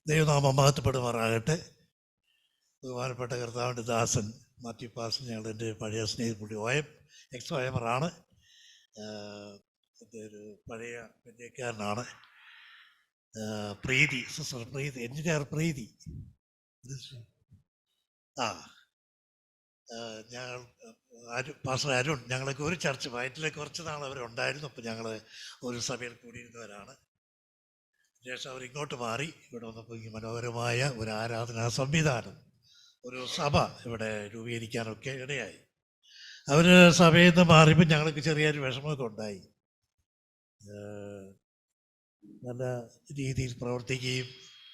ദൈവനാമം മഹത്വപ്പെടുമാറാകട്ടെ. ബഹുമാനപ്പെട്ട കർത്താവിൻ്റെ ദാസൻ മാത്യു പാസ്റ്റർ, ഞങ്ങളെൻ്റെ പഴയ സ്നേഹിതപുള്ളി എക്സ് OMR എൻ്റെ ഒരു പഴയ പരിചയക്കാരനാണ്. പ്രീതി, സിസ്റ്റർ പ്രീതി, എഞ്ചിനീയർ പ്രീതി. ഞങ്ങൾ പാസ്റ്റർ അരുൺ, ഞങ്ങളൊക്കെ ഒരു ചർച്ച് വയറ്റിലെ കുറച്ച് നാൾ അവരുണ്ടായിരുന്നു. അപ്പോൾ ഞങ്ങൾ ഒരു സഭയിൽ കൂടിയിരുന്നവരാണ്. ശേഷം അവരിങ്ങോട്ട് മാറി ഇവിടെ വന്നപ്പോൾ ഈ മനോഹരമായ ഒരു ആരാധനാ സംവിധാനം, ഒരു സഭ ഇവിടെ രൂപീകരിക്കാനൊക്കെ ഇടയായി. അവർ സഭയിൽ നിന്ന് മാറിയപ്പോൾ ഞങ്ങൾക്ക് ചെറിയൊരു വിഷമമൊക്കെ ഉണ്ടായി. നല്ല രീതിയിൽ പ്രവർത്തിക്കുകയും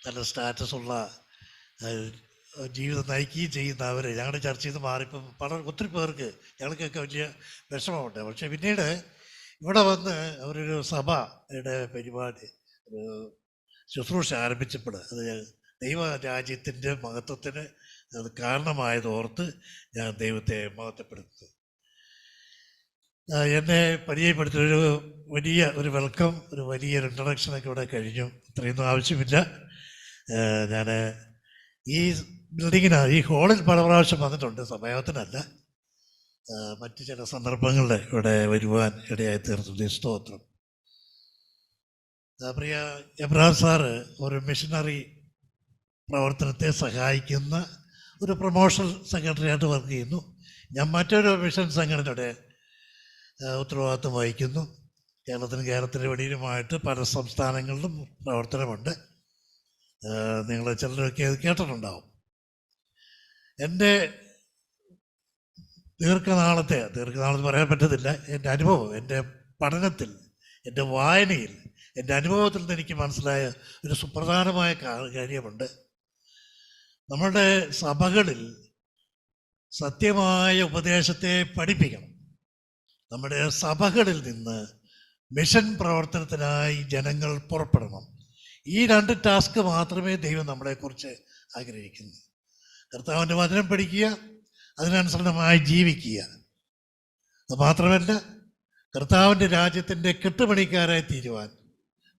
നല്ല സ്റ്റാറ്റസുള്ള ജീവിതം നയിക്കുകയും ചെയ്യുന്ന അവർ ഞങ്ങളുടെ ചർച്ചയിൽ നിന്ന് മാറിയപ്പം ഒത്തിരി പേർക്ക് ഞങ്ങൾക്കൊക്കെ വലിയ വിഷമമുണ്ട്. പക്ഷെ പിന്നീട് ഇവിടെ വന്ന് അവരൊരു സഭയുടെ പരിപാടി, ശുശ്രൂഷ ആരംഭിച്ചപ്പോൾ അത് ദൈവരാജ്യത്തിൻ്റെ മഹത്വത്തിന് അത് കാരണമായതോർത്ത് ഞാൻ ദൈവത്തെ മഹത്വപ്പെടുത്തുന്നു. എന്നെ പരിചയപ്പെടുത്തിയൊരു വലിയ ഒരു വെൽക്കം, ഒരു വലിയൊരു ഇൻട്രഡക്ഷനൊക്കെ ഇവിടെ കഴിഞ്ഞു. ഇത്രയൊന്നും ആവശ്യമില്ല. ഞാൻ ഈ ബിൽഡിങ്ങിനാണ്, ഈ ഹോളിൽ പല പ്രാവശ്യം വന്നിട്ടുണ്ട്, സമയത്തിനല്ല, മറ്റു ചില സന്ദർഭങ്ങളിൽ ഇവിടെ വരുവാൻ ഇടയായി തീർന്നു. സ്തോത്രം. പ്രിയ എബ്രഹാം സാറ് ഒരു മിഷനറി പ്രവർത്തനത്തെ സഹായിക്കുന്ന ഒരു പ്രൊമോഷണൽ സെക്രട്ടറിയായിട്ട് വർക്ക് ചെയ്യുന്നു. ഞാൻ മറ്റൊരു മിഷൻ സംഘടനയുടെ ഉത്തരവാദിത്വം വഹിക്കുന്നു. കേരളത്തിന് വെളിയിലുമായിട്ട് പല സംസ്ഥാനങ്ങളിലും പ്രവർത്തനമുണ്ട്. നിങ്ങൾ ചിലരൊക്കെ അത് കേട്ടിട്ടുണ്ടാവും. എൻ്റെ ദീർഘനാളത്തെ പറയാൻ പറ്റത്തില്ല, എൻ്റെ അനുഭവം, എൻ്റെ പഠനത്തിൽ, എൻ്റെ വായനയിൽ, എൻ്റെ അനുഭവത്തിൽ നിന്ന് എനിക്ക് മനസ്സിലായ ഒരു സുപ്രധാനമായ കാര്യമുണ്ട്. നമ്മളുടെ സഭകളിൽ സത്യമായ ഉപദേശത്തെ പഠിപ്പിക്കണം. നമ്മുടെ സഭകളിൽ നിന്ന് മിഷൻ പ്രവർത്തനത്തിനായി ജനങ്ങൾ പുറപ്പെടണം. ഈ രണ്ട് ടാസ്ക് മാത്രമേ ദൈവം നമ്മളെക്കുറിച്ച് ആഗ്രഹിക്കുന്നു. കർത്താവിൻ്റെ വചനം പഠിക്കുക, അതിനനുസൃതമായി ജീവിക്കുക. അത് മാത്രമല്ല, കർത്താവിൻ്റെ രാജ്യത്തിൻ്റെ കെട്ടുപണിക്കാരായി തീരുവാൻ,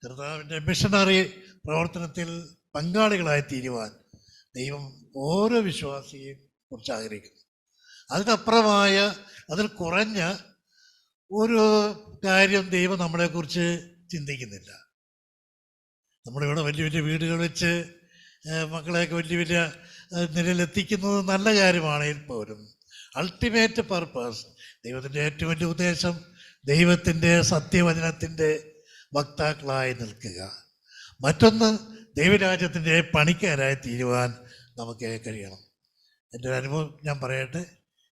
കർത്താവിൻ്റെ മിഷനറി പ്രവർത്തനത്തിൽ പങ്കാളികളായി തീരുവാൻ ദൈവം ഓരോ വിശ്വാസിയെയും കുറിച്ച് ആഗ്രഹിക്കുന്നു. അതിനപ്പുറമായ, അതിൽ കുറഞ്ഞ ഒരു കാര്യം ദൈവം നമ്മളെക്കുറിച്ച് ചിന്തിക്കുന്നില്ല. നമ്മളിവിടെ വലിയ വലിയ വീടുകൾ വെച്ച് മക്കളെയൊക്കെ വലിയ വലിയ നിലയിലെത്തിക്കുന്നത് നല്ല കാര്യമാണെങ്കിൽ പോലും അൾട്ടിമേറ്റ് പർപ്പസ്, ദൈവത്തിൻ്റെ ഏറ്റവും വലിയ ഉദ്ദേശം ദൈവത്തിൻ്റെ സത്യവചനത്തിൻ്റെ വക്താക്കളായി നിൽക്കുക. മറ്റൊന്ന്, ദൈവരാജ്യത്തിൻ്റെ പണിക്കാരായി തീരുവാൻ നമുക്ക് കഴിയണം. എൻ്റെ ഒരു അനുഭവം ഞാൻ പറയട്ടെ.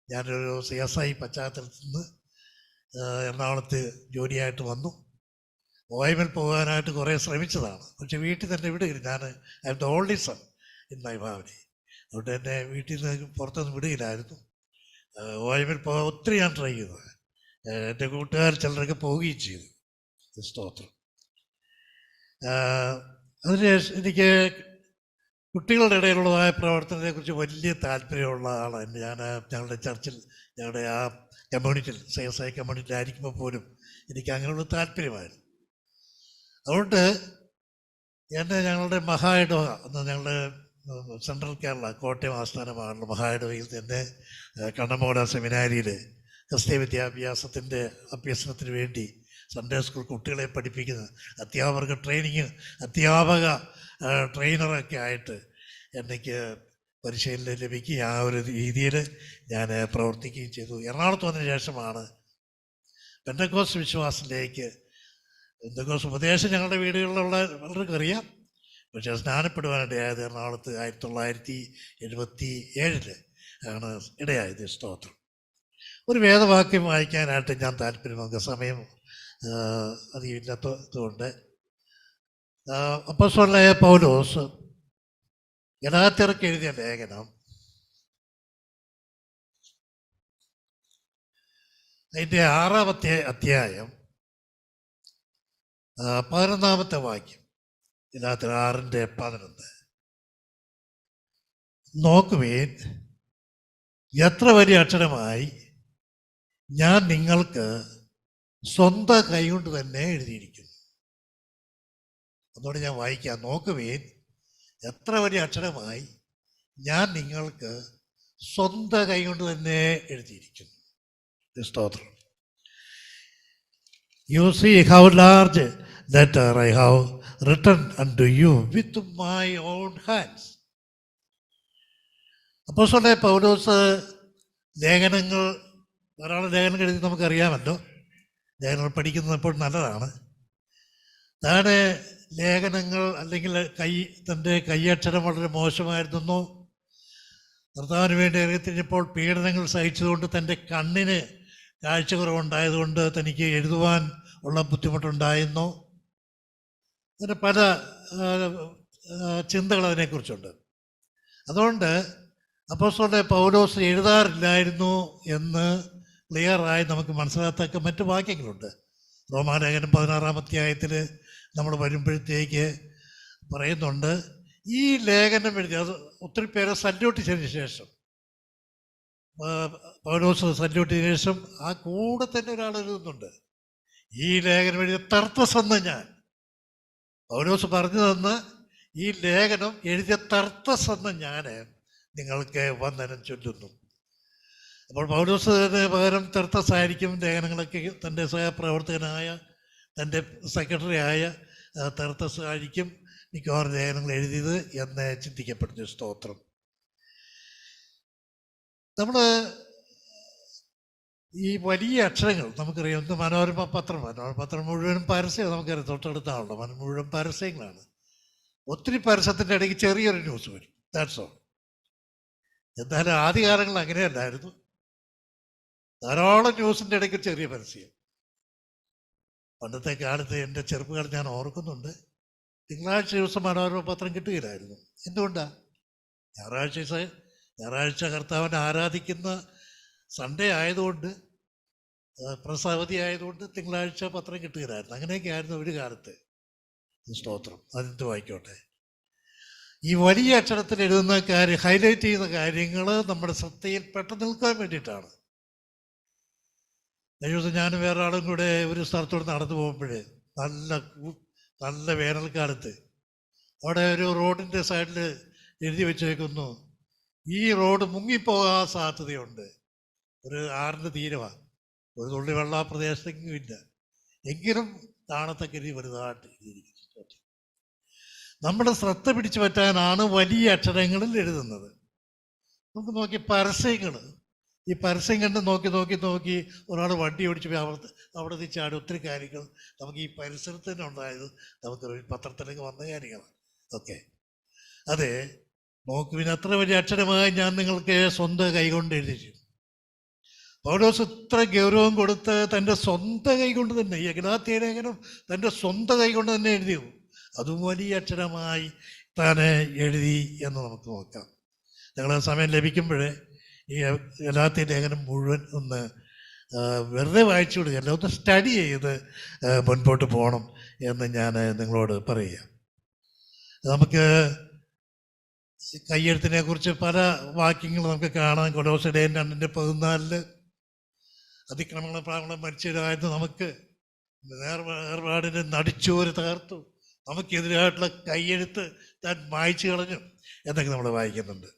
ഞാനൊരു CSI പശ്ചാത്തലത്തിൽ നിന്ന് എറണാകുളത്ത് ജോലിയായിട്ട് വന്നു. OML പോകാനായിട്ട് കുറേ ശ്രമിച്ചതാണ്. പക്ഷെ വീട്ടിൽ തന്നെ വിടുകയില്ല. ഞാൻ I M the only son in my family. അതുകൊണ്ട് എന്നെ വീട്ടിൽ നിന്ന് പുറത്തൊന്നും വിടുകയില്ലായിരുന്നു. OML പോകാൻ ഒത്തിരി ഞാൻ ട്രൈ ചെയ്തു. എൻ്റെ കൂട്ടുകാർ ചിലരൊക്കെ പോവുകയും ചെയ്തു. സ്തോത്രം. അതിന് എനിക്ക് കുട്ടികളുടെ ഇടയിലുള്ളതായ പ്രവർത്തനത്തെക്കുറിച്ച് വലിയ താല്പര്യമുള്ള ആളാണ് ഞാൻ. ഞങ്ങളുടെ ചർച്ചിൽ, ഞങ്ങളുടെ ആ കമ്മ്യൂണിറ്റിയിൽ, CSI കമ്മ്യൂണിറ്റിയിൽ ആയിരിക്കുമ്പോൾ പോലും എനിക്ക് അങ്ങനെയുള്ള താല്പര്യമായിരുന്നു. അതുകൊണ്ട് ഞങ്ങളുടെ മഹായിടവ, ഞങ്ങളുടെ സെൻട്രൽ കേരള കോട്ടയം ആസ്ഥാനമാണല്ലോ, മഹായിടവയിൽ തന്നെ കണ്ണമോട സെമിനാരിയിൽ ക്രിസ്തീയ വിദ്യാഭ്യാസത്തിൻ്റെ അഭ്യസനത്തിന് വേണ്ടി സൺഡേ സ്കൂൾ കുട്ടികളെ പഠിപ്പിക്കുന്ന അധ്യാപക ട്രെയിനറൊക്കെ ആയിട്ട് എനിക്ക് പരിശീലനം ലഭിക്കുകയും ആ ഒരു രീതിയിൽ ഞാൻ പ്രവർത്തിക്കുകയും ചെയ്തു. എറണാകുളത്ത് വന്നതിന് ശേഷമാണ് പെന്തക്കോസ്ത് വിശ്വാസത്തിലേക്ക്, പെന്തക്കോസ്ത് ഉപദേശം ഞങ്ങളുടെ വീടുകളിലുള്ള പലർക്കും അറിയാം, പക്ഷേ സ്നാനപ്പെടുവാനിടയായത് എറണാകുളത്ത് 1977 ആണ് ഇടയായത്. സ്തോത്രം. ഒരു വേദവാക്യം വായിക്കാനായിട്ട് ഞാൻ താല്പര്യം, സമയം അധികമില്ലാത്തതുകൊണ്ട്, അപ്പോസ്തലനായ പൗലോസ് ഗലാത്യർക്ക് എഴുതിയ ലേഖനം അതിൻ്റെ 6-ാമത്തെ അധ്യായം 11-ാമത്തെ വാക്യം, ഗലാത്യർ 6:11. നോക്കുവേൻ, എത്ര വലിയ അക്ഷരമായി ഞാൻ നിങ്ങൾക്ക് സ്വന്തം കൈകൊണ്ട് തന്നെ എഴുതിയിരിക്കുന്നു. അതുകൊണ്ട് ഞാൻ വായിക്കാം. നോക്കുവേൻ, എത്ര വലിയ അക്ഷരമായി, ഞാൻ നിങ്ങൾക്ക് സ്വന്തം കൈകൊണ്ട് തന്നെ എഴുതിയിരിക്കുന്നു. സ്തോത്രം. You see how large letter I have written unto you with my own hands. അപ്പോസ്തലനായ പൗലോസ് ലേഖനങ്ങൾ, ധാരാളം ലേഖനങ്ങൾ എഴുതി നമുക്കറിയാമല്ലോ. ലേഖനങ്ങൾ പഠിക്കുന്നത് എപ്പോഴും നല്ലതാണ്. താഴെ ലേഖനങ്ങൾ അല്ലെങ്കിൽ തൻ്റെ കൈയക്ഷരം വളരെ മോശമായിരുന്നോ, കർത്താവിന് വേണ്ടി ഇറങ്ങിത്തിരിഞ്ഞപ്പോൾ പീഡനങ്ങൾ സഹിച്ചതുകൊണ്ട് തൻ്റെ കണ്ണിന് കാഴ്ചക്കുറവുണ്ടായതുകൊണ്ട് തനിക്ക് എഴുതുവാൻ ഉള്ള ബുദ്ധിമുട്ടുണ്ടായിരുന്നു. അങ്ങനെ പല ചിന്തകൾ അതിനെക്കുറിച്ചുണ്ട്. അതുകൊണ്ട് അപ്പോസ്തലനായ പൗലോസ് എഴുതാറില്ലായിരുന്നു എന്ന് ക്ലിയറായി നമുക്ക് മനസ്സിലാക്കത്തക്ക മറ്റു വാക്യങ്ങളുണ്ട്. റോമാലേഖനം 16-ാം അധ്യായത്തിൽ നമ്മൾ വരുമ്പോഴത്തേക്ക് പറയുന്നുണ്ട്, ഈ ലേഖനം എഴുതി, അത് ഒത്തിരി പേരെ സല്യൂട്ട് ചെയ്തതിന് ശേഷം, പൗലോസ് സല്യൂട്ട് ചെയ്തതിനു ശേഷം ആ കൂടെ തന്നെ ഒരാൾ എഴുതുന്നുണ്ട്, ഈ ലേഖനം എഴുതിയ തർത്തസ് എന്ന ഞാൻ. പൗലോസ് പറഞ്ഞു തന്ന ഈ ലേഖനം എഴുതിയ തർത്തസ് എന്ന ഞാൻ നിങ്ങൾക്ക് വന്ദനം ചൊല്ലുന്നു. അപ്പോൾ പൗലോസിന് പകരം തർത്തസ് ആയിരിക്കും ലേഖനങ്ങളൊക്കെ തൻ്റെ സഹപ്രവർത്തകനായ, തൻ്റെ സെക്രട്ടറി ആയ തർത്തസ് ആയിരിക്കും മിക്കവാറും ലേഖനങ്ങൾ എഴുതിയത് എന്ന് ചിന്തിക്കപ്പെടുന്നു. സ്തോത്രം. നമ്മൾ ഈ വലിയ അക്ഷരങ്ങൾ നമുക്കറിയാം. ഒന്ന് മനോരമ പത്രം മുഴുവനും പരസ്യം നമുക്കറിയാം, തൊട്ടടുത്താണല്ലോ, മുഴുവൻ പരസ്യങ്ങളാണ്. ഒത്തിരി പരസ്യത്തിൻ്റെ ഇടയ്ക്ക് ചെറിയൊരു ന്യൂസ് വരും, ദാറ്റ്സ് ഓൾ. എന്തായാലും ആദ്യകാലങ്ങളിൽ അങ്ങനെയല്ലായിരുന്നു. ധാരാളം ന്യൂസിൻ്റെ ഇടയ്ക്ക് ചെറിയ പരസ്യം. പണ്ടത്തെ കാലത്ത് എൻ്റെ ചെറുപ്പകാലം ഞാൻ ഓർക്കുന്നുണ്ട്, തിങ്കളാഴ്ച ദിവസം മനോരമ പത്രം കിട്ടുകയില്ലായിരുന്നു. എന്തുകൊണ്ടാണ്? ഞായറാഴ്ച കർത്താവിനെ ആരാധിക്കുന്ന സൺഡേ ആയതുകൊണ്ട്, പ്രസവധി ആയതുകൊണ്ട് തിങ്കളാഴ്ച പത്രം കിട്ടുകയില്ലായിരുന്നു. അങ്ങനെയൊക്കെ ആയിരുന്നു ഒരു കാലത്ത്. സ്തോത്രം. അതെന്ത് വായിക്കോട്ടെ, ഈ വലിയ അക്ഷരത്തിൽ എഴുതുന്ന കാര്യം, ഹൈലൈറ്റ് ചെയ്യുന്ന കാര്യങ്ങൾ നമ്മുടെ ശ്രദ്ധയിൽ പെട്ടെന്ന് നിൽക്കാൻ വേണ്ടിയിട്ടാണ്. ദിവസം ഞാൻ വേറെ ആളും കൂടെ ഒരു സ്ഥലത്തോട് നടന്നു പോകുമ്പോഴേ, നല്ല വേനൽക്കാലത്ത് അവിടെ ഒരു റോഡിൻ്റെ സൈഡിൽ എഴുതി വെച്ചേക്കുന്നു, ഈ റോഡ് മുങ്ങിപ്പോകാൻ സാധ്യതയുണ്ട്. ഒരു ആറിൻ്റെ തീരമാണ്, ഒരു തുള്ളി വെള്ള ആ പ്രദേശത്തെങ്കിലും ഇല്ല, എങ്കിലും കാണത്തക്ക രീതി വലുതായിട്ട് എഴുതിയിരിക്കുന്നു. നമ്മുടെ ശ്രദ്ധ പിടിച്ചു പറ്റാനാണ് വലിയ അക്ഷരങ്ങളിൽ എഴുതുന്നത്. നമുക്ക് നോക്കി പരസ്യങ്ങൾ, ഈ പരസ്യം കണ്ട് നോക്കി ഒരാൾ വണ്ടി ഓടിച്ച് പോയി അവിടെ ചാടി ഒത്തിരി കാര്യങ്ങൾ നമുക്ക് ഈ പരിസരത്ത് തന്നെ ഉണ്ടായത് നമുക്ക് പത്രത്തിലേക്ക് വന്ന കാര്യങ്ങളാണ് ഓക്കെ. അതെ, നോക്കുവിന് അത്ര വലിയ അക്ഷരമായി ഞാൻ നിങ്ങൾക്ക് സ്വന്തം കൈകൊണ്ട് എഴുതിച്ചു. പൗലോസ് ഇത്ര ഗൗരവം കൊടുത്ത് തൻ്റെ സ്വന്തം കൈകൊണ്ട് തന്നെ, ഈ ഗലാത്യ ലേഖനം തൻ്റെ സ്വന്തം കൈകൊണ്ട് തന്നെ എഴുതിയോ, അതും വലിയ അക്ഷരമായി താൻ എഴുതി എന്ന് നമുക്ക് നോക്കാം. ഞങ്ങൾ സമയം ലഭിക്കുമ്പോഴേ ഈ ഗലാത്യ ലേഖനം മുഴുവൻ ഒന്ന് വെറുതെ വായിച്ചു കൊടുക്കുകയല്ല, ഒന്ന് സ്റ്റഡി ചെയ്ത് മുൻപോട്ട് പോകണം എന്ന് ഞാൻ നിങ്ങളോട് പറയുക. നമുക്ക് കയ്യെഴുത്തിനെ കുറിച്ച് പല വാക്യങ്ങൾ നമുക്ക് കാണാം. കൊലോസ്യർ 2:14 അതിക്രമങ്ങളും പാപങ്ങളും മരിച്ചവരായിരുന്നു നമുക്ക് നേർപാടിന് നടിച്ചോര് തകർത്തു, നമുക്കെതിരായിട്ടുള്ള കയ്യെഴുത്ത് താൻ മായ്ച്ചു കളഞ്ഞു എന്നൊക്കെ നമ്മൾ വായിക്കുന്നുണ്ട്.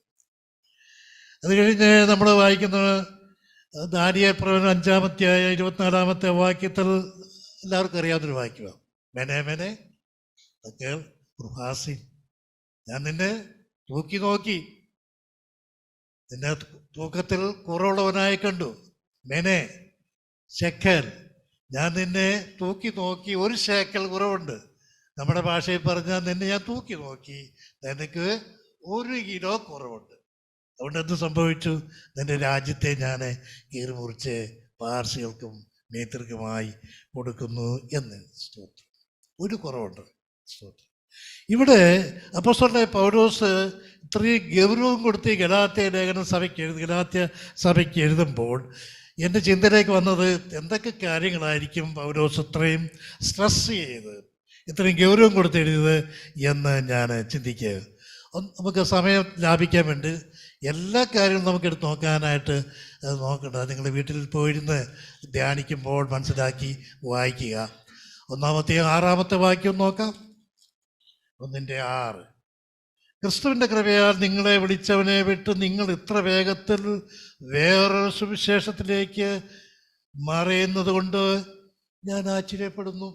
അത് കഴിഞ്ഞ് നമ്മൾ വായിക്കുന്നത് ദാനിയേൽ പ്രവചനം 5-ാം അധ്യായം 24-ാമത്തെ വാക്യത്തിൽ എല്ലാവർക്കും അറിയാവുന്നൊരു വാക്യമാണ്, മെനെ റുഹാസി, ഞാൻ നിന്നെ നോക്കി നിന്നെ തൂക്കത്തിൽ കുറവുള്ളവനായി കണ്ടു. മെനെ ശെക്കൽ, ഞാൻ നിന്നെ നോക്കി 1 ശേക്കൽ കുറവുണ്ട്. നമ്മുടെ ഭാഷയിൽ പറഞ്ഞാൽ നിന്നെ ഞാൻ നോക്കി നിനക്ക് 1 കിലോ കുറവുണ്ട്. അതുകൊണ്ട് എന്ത് സംഭവിച്ചു? നിന്റെ രാജ്യത്തെ ഞാൻ കീറിമുറിച്ച് പാർസികൾക്കും നേതൃത്വമായി കൊടുക്കുന്നു എന്ന്. സ്തോത്രം. 1 കുറവുണ്ട്. സ്തോത്രം. ഇവിടെ അപ്പോസ്തലനായ പൗലോസ് ഇത്രയും ഗൗരവം കൊടുത്ത് ഗലാത്യ ലേഖനം ഗലാത്യ സഭയ്ക്ക് എഴുതുമ്പോൾ എൻ്റെ ചിന്തയിലേക്ക് വന്നത്, എന്തൊക്കെ കാര്യങ്ങളായിരിക്കും പൗലോസ് ഇത്രയും സ്ട്രെസ് ചെയ്ത് ഇത്രയും ഗൗരവം കൊടുത്ത് എഴുതിയത് എന്ന് ഞാൻ ചിന്തിക്കുക. നമുക്ക് സമയം ലാഭിക്കാൻ വേണ്ടി എല്ലാ കാര്യവും നമുക്കെടുത്ത് നോക്കാനായിട്ട് നോക്കണ്ട. നിങ്ങൾ വീട്ടിൽ പോയിരുന്ന് ധ്യാനിക്കുമ്പോൾ മനസ്സിലാക്കി വായിക്കുക. 1-ാമത്തെ 6-ാമത്തെ വാക്യം നോക്കാം. 1:6 ക്രിസ്തുവിൻ്റെ കൃപയാൽ നിങ്ങളെ വിളിച്ചവനെ വിട്ട് നിങ്ങൾ ഇത്ര വേഗത്തിൽ വേറൊരു സുവിശേഷത്തിലേക്ക് മറയുന്നത് കൊണ്ട് ഞാൻ ആശ്ചര്യപ്പെടുന്നു.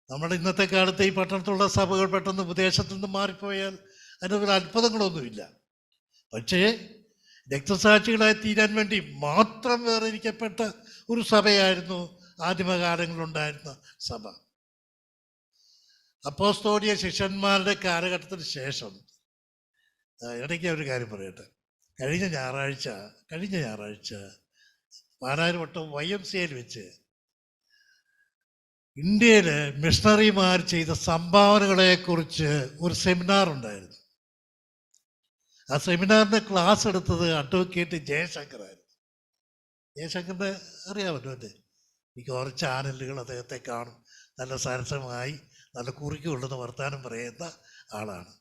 നമ്മുടെ ഇന്നത്തെ കാലത്ത് ഈ പട്ടണത്തിലുള്ള സഭകൾ പെട്ടെന്ന് ഉപദേശത്തിൽ നിന്ന് മാറിപ്പോയാൽ അതിനൊരു അത്ഭുതങ്ങളൊന്നുമില്ല. പക്ഷേ രക്തസാക്ഷികളായി തീരാൻ വേണ്ടി മാത്രം വേർതിരിക്കപ്പെട്ട ഒരു സഭയായിരുന്നു ആദിമകാലങ്ങളിലുണ്ടായിരുന്ന സഭ. അപ്പോസ്തോലിക ശിഷ്യന്മാരുടെ കാലഘട്ടത്തിന് ശേഷം ഇടയ്ക്ക് ഒരു കാര്യം പറയട്ടെ. കഴിഞ്ഞ ഞായറാഴ്ച പാലാരിവട്ടം YMCAയിൽ വെച്ച് ഇന്ത്യയിൽ മിഷണറിമാർ ചെയ്ത സംഭാവനകളെക്കുറിച്ച് ഒരു സെമിനാർ ഉണ്ടായിരുന്നു. ആ സെമിനാറിൻ്റെ ക്ലാസ് എടുത്തത് അഡ്വക്കേറ്റ് ജയശങ്കറായിരുന്നു. ജയശങ്കറിനെ അറിയാമല്ലോ അല്ലേ? എനിക്ക് കുറച്ച് ചാനലുകൾ അദ്ദേഹത്തെ കാണും. നല്ല സരസമായി നല്ല കുറിക്കുകൊള്ളുന്ന വർത്താനം പറയുന്ന ആളാണ്.